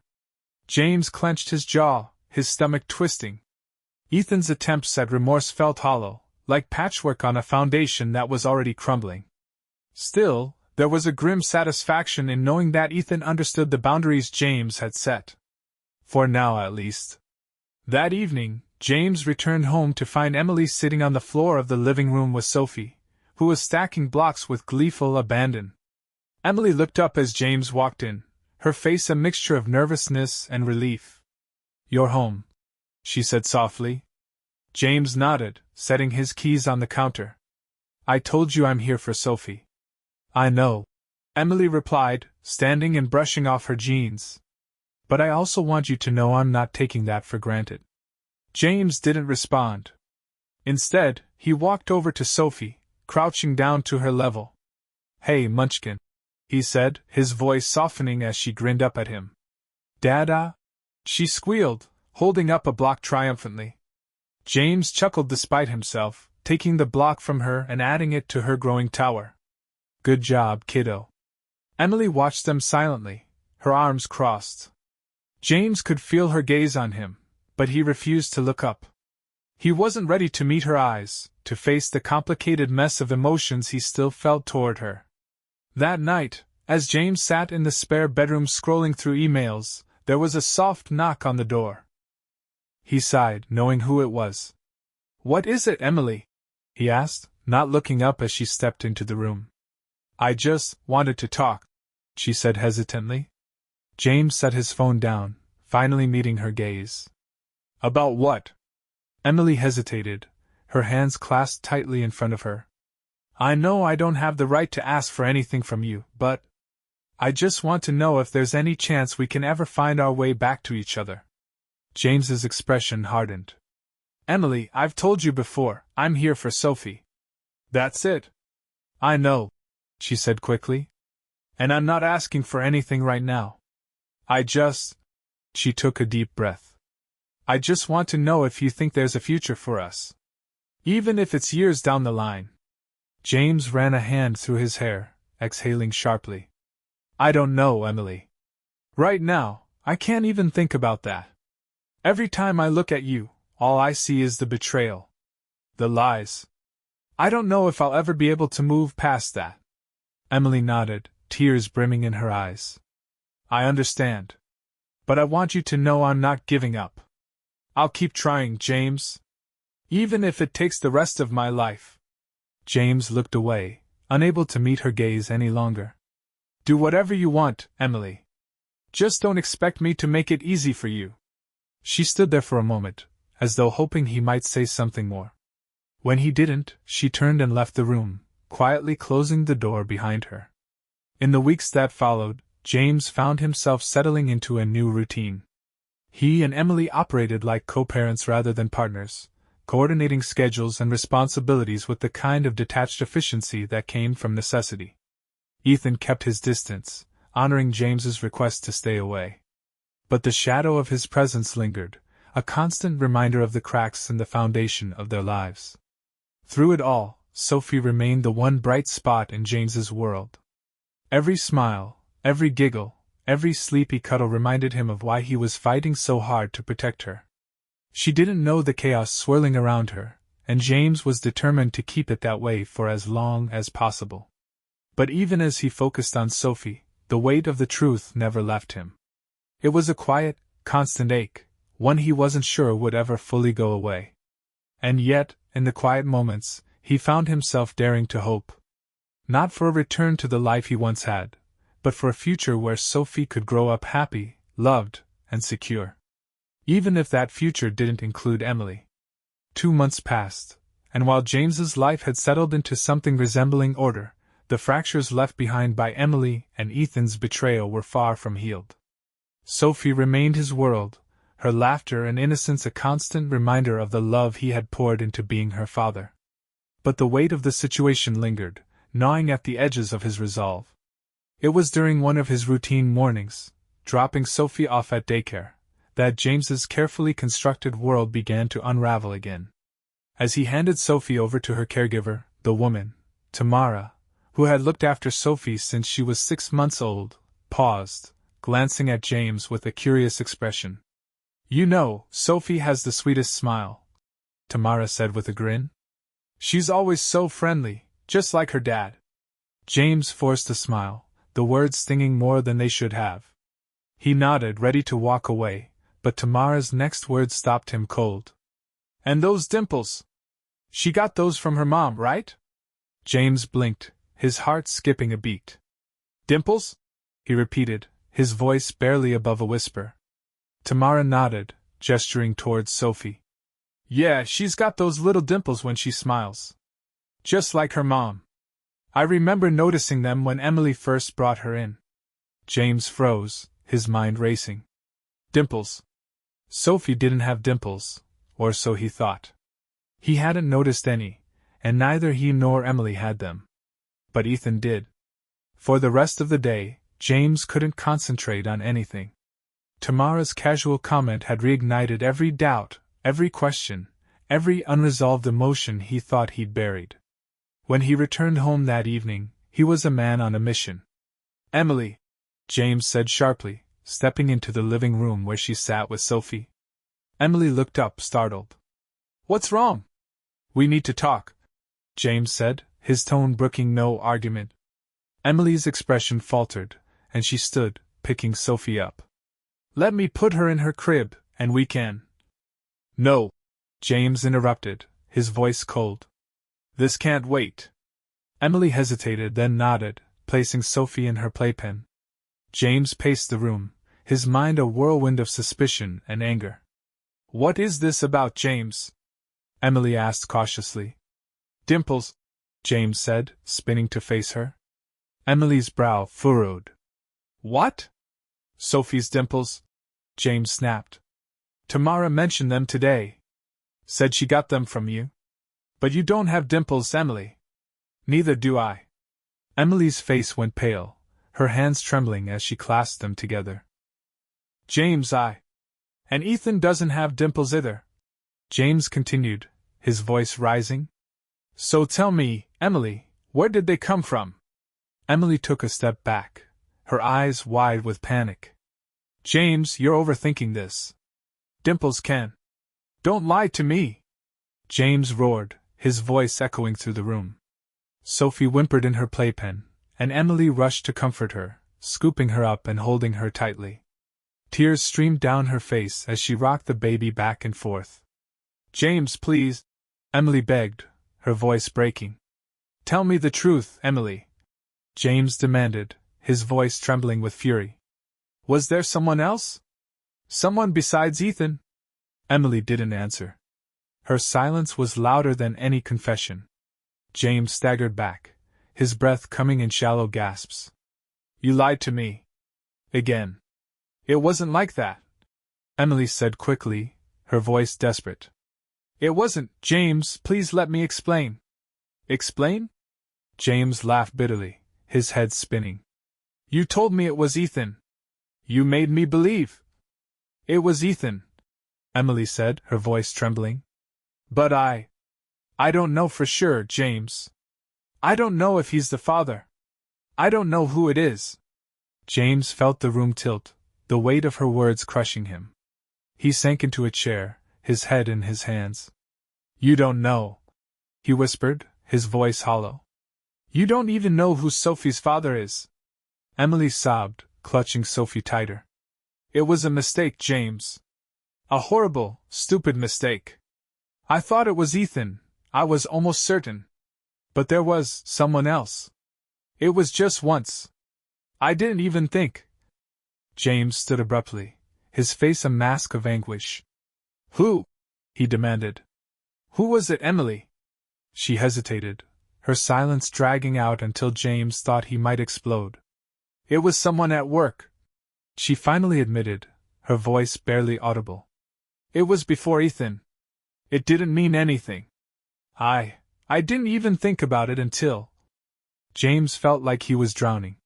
James clenched his jaw, his stomach twisting. Ethan's attempts at remorse felt hollow, like patchwork on a foundation that was already crumbling. Still, there was a grim satisfaction in knowing that Ethan understood the boundaries James had set. For now, at least. That evening, James returned home to find Emily sitting on the floor of the living room with Sophie, who was stacking blocks with gleeful abandon. Emily looked up as James walked in, her face a mixture of nervousness and relief. "You're home," she said softly. James nodded, setting his keys on the counter. "I told you I'm here for Sophie." "I know," Emily replied, standing and brushing off her jeans. "But I also want you to know I'm not taking that for granted." James didn't respond. Instead, he walked over to Sophie, crouching down to her level. "Hey, Munchkin," he said, his voice softening as she grinned up at him. "Dada?" she squealed, holding up a block triumphantly. James chuckled despite himself, taking the block from her and adding it to her growing tower. "Good job, kiddo." Emily watched them silently, her arms crossed. James could feel her gaze on him, but he refused to look up. He wasn't ready to meet her eyes, to face the complicated mess of emotions he still felt toward her. That night, as James sat in the spare bedroom scrolling through emails, there was a soft knock on the door. He sighed, knowing who it was. "What is it, Emily?" he asked, not looking up as she stepped into the room. "I just wanted to talk," she said hesitantly. James set his phone down, finally meeting her gaze. "About what?" Emily hesitated, her hands clasped tightly in front of her. "I know I don't have the right to ask for anything from you, but I just want to know if there's any chance we can ever find our way back to each other." James's expression hardened. "Emily, I've told you before, I'm here for Sophie." "That's it." "I know," she said quickly. "And I'm not asking for anything right now. She took a deep breath. "I just want to know if you think there's a future for us. Even if it's years down the line." James ran a hand through his hair, exhaling sharply. "I don't know, Emily. Right now, I can't even think about that. Every time I look at you, all I see is the betrayal. The lies. I don't know if I'll ever be able to move past that." Emily nodded, tears brimming in her eyes. "I understand. But I want you to know I'm not giving up. I'll keep trying, James. Even if it takes the rest of my life." James looked away, unable to meet her gaze any longer. "Do whatever you want, Emily. Just don't expect me to make it easy for you." She stood there for a moment, as though hoping he might say something more. When he didn't, she turned and left the room, quietly closing the door behind her. In the weeks that followed, James found himself settling into a new routine. He and Emily operated like co-parents rather than partners, coordinating schedules and responsibilities with the kind of detached efficiency that came from necessity. Ethan kept his distance, honoring James's request to stay away. But the shadow of his presence lingered, a constant reminder of the cracks in the foundation of their lives. Through it all, Sophie remained the one bright spot in James's world. Every smile, every giggle, every sleepy cuddle reminded him of why he was fighting so hard to protect her. She didn't know the chaos swirling around her, and James was determined to keep it that way for as long as possible. But even as he focused on Sophie, the weight of the truth never left him. It was a quiet, constant ache, one he wasn't sure would ever fully go away. And yet, in the quiet moments, he found himself daring to hope. Not for a return to the life he once had, but for a future where Sophie could grow up happy, loved, and secure. Even if that future didn't include Emily. 2 months passed, and while James's life had settled into something resembling order, the fractures left behind by Emily and Ethan's betrayal were far from healed. Sophie remained his world, her laughter and innocence a constant reminder of the love he had poured into being her father. But the weight of the situation lingered, gnawing at the edges of his resolve. It was during one of his routine mornings, dropping Sophie off at daycare, that James's carefully constructed world began to unravel again. As he handed Sophie over to her caregiver, the woman, Tamara, who had looked after Sophie since she was 6 months old, paused, glancing at James with a curious expression. "You know, Sophie has the sweetest smile," Tamara said with a grin. "She's always so friendly, just like her dad." James forced a smile, the words stinging more than they should have. He nodded, ready to walk away, but Tamara's next words stopped him cold. "And those dimples? She got those from her mom, right?" James blinked, his heart skipping a beat. "Dimples?" he repeated, his voice barely above a whisper. Tamara nodded, gesturing towards Sophie. "Yeah, she's got those little dimples when she smiles. Just like her mom. I remember noticing them when Emily first brought her in." James froze, his mind racing. Dimples. Sophie didn't have dimples, or so he thought. He hadn't noticed any, and neither he nor Emily had them. But Ethan did. For the rest of the day, James couldn't concentrate on anything. Tamara's casual comment had reignited every doubt, every question, every unresolved emotion he thought he'd buried. When he returned home that evening, he was a man on a mission. "Emily," James said sharply, stepping into the living room where she sat with Sophie. Emily looked up, startled. "What's wrong?" "We need to talk," James said, his tone brooking no argument. Emily's expression faltered, and she stood, picking Sophie up. "Let me put her in her crib, and we can." "No," James interrupted, his voice cold. "This can't wait." Emily hesitated, then nodded, placing Sophie in her playpen. James paced the room, his mind a whirlwind of suspicion and anger. "What is this about, James?" Emily asked cautiously. "Dimples," James said, spinning to face her. Emily's brow furrowed. "What? Sophie's dimples?" James snapped. "Tamara mentioned them today. Said she got them from you. But you don't have dimples, Emily." "Neither do I." Emily's face went pale, her hands trembling as she clasped them together. "James, and Ethan doesn't have dimples either," James continued, his voice rising. "So tell me, Emily, where did they come from?" Emily took a step back, her eyes wide with panic. "James, you're overthinking this. Dimples can. Don't lie to me!" James roared, his voice echoing through the room. Sophie whimpered in her playpen, and Emily rushed to comfort her, scooping her up and holding her tightly. Tears streamed down her face as she rocked the baby back and forth. "James, please," Emily begged, her voice breaking. "Tell me the truth, Emily," James demanded, his voice trembling with fury. "Was there someone else? Someone besides Ethan?" Emily didn't answer. Her silence was louder than any confession. James staggered back, his breath coming in shallow gasps. "You lied to me. Again." "It wasn't like that," Emily said quickly, her voice desperate. "It wasn't, James, please let me explain." "Explain?" James laughed bitterly, his head spinning. "You told me it was Ethan. You made me believe." "It was Ethan," Emily said, her voice trembling. "But I don't know for sure, James. I don't know if he's the father. I don't know who it is." James felt the room tilt, the weight of her words crushing him. He sank into a chair, his head in his hands. "You don't know," he whispered, his voice hollow. "You don't even know who Sophie's father is." Emily sobbed, clutching Sophie tighter. "It was a mistake, James. A horrible, stupid mistake. I thought it was Ethan, I was almost certain. But there was someone else. It was just once. I didn't even think." James stood abruptly, his face a mask of anguish. "Who?" he demanded. "Who was it, Emily?" She hesitated, her silence dragging out until James thought he might explode. "It was someone at work," she finally admitted, her voice barely audible. "It was before Ethan. It didn't mean anything. I didn't even think about it until—" James felt like he was drowning.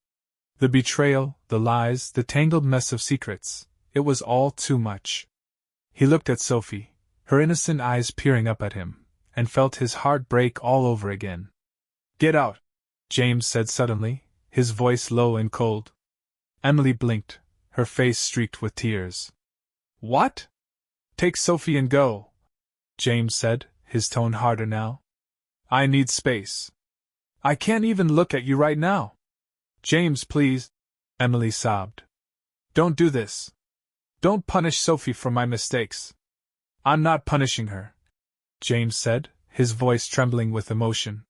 The betrayal, the lies, the tangled mess of secrets, it was all too much. He looked at Sophie, her innocent eyes peering up at him, and felt his heart break all over again. Get out, James said suddenly, his voice low and cold. Emily blinked, her face streaked with tears. What? Take Sophie and go, James said, his tone harder now. I need space. I can't even look at you right now. James, please, Emily sobbed. Don't do this. Don't punish Sophie for my mistakes. I'm not punishing her, James said, his voice trembling with emotion.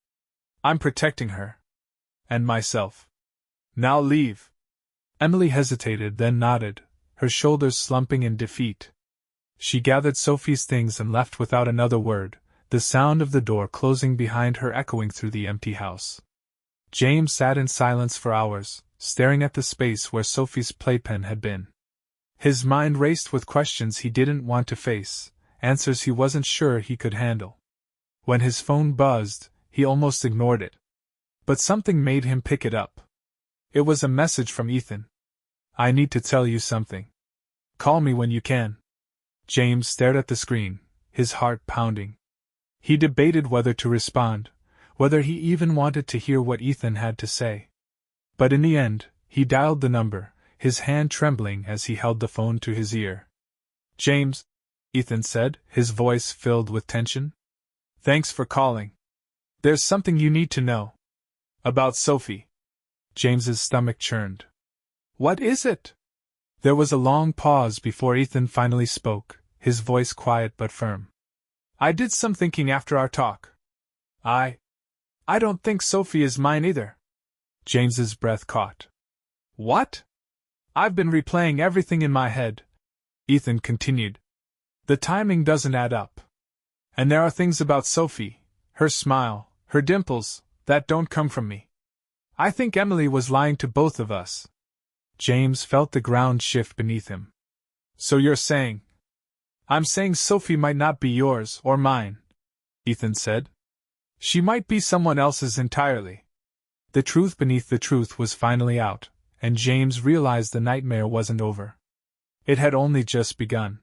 I'm protecting her. And myself. Now leave. Emily hesitated, then nodded, her shoulders slumping in defeat. She gathered Sophie's things and left without another word, the sound of the door closing behind her echoing through the empty house. James sat in silence for hours, staring at the space where Sophie's playpen had been. His mind raced with questions he didn't want to face, answers he wasn't sure he could handle. When his phone buzzed, he almost ignored it. But something made him pick it up. It was a message from Ethan. I need to tell you something. Call me when you can. James stared at the screen, his heart pounding. He debated whether to respond, whether he even wanted to hear what Ethan had to say. But in the end, he dialed the number, his hand trembling as he held the phone to his ear. James, Ethan said, his voice filled with tension. Thanks for calling. There's something you need to know. About Sophie. James's stomach churned. What is it? There was a long pause before Ethan finally spoke, his voice quiet but firm. I did some thinking after our talk. I don't think Sophie is mine either. James's breath caught. What? I've been replaying everything in my head, Ethan continued. The timing doesn't add up. And there are things about Sophie, her smile, her dimples, that don't come from me. I think Emily was lying to both of us. James felt the ground shift beneath him. So you're saying? I'm saying Sophie might not be yours or mine, Ethan said. She might be someone else's entirely. The truth beneath the truth was finally out, and James realized the nightmare wasn't over. It had only just begun.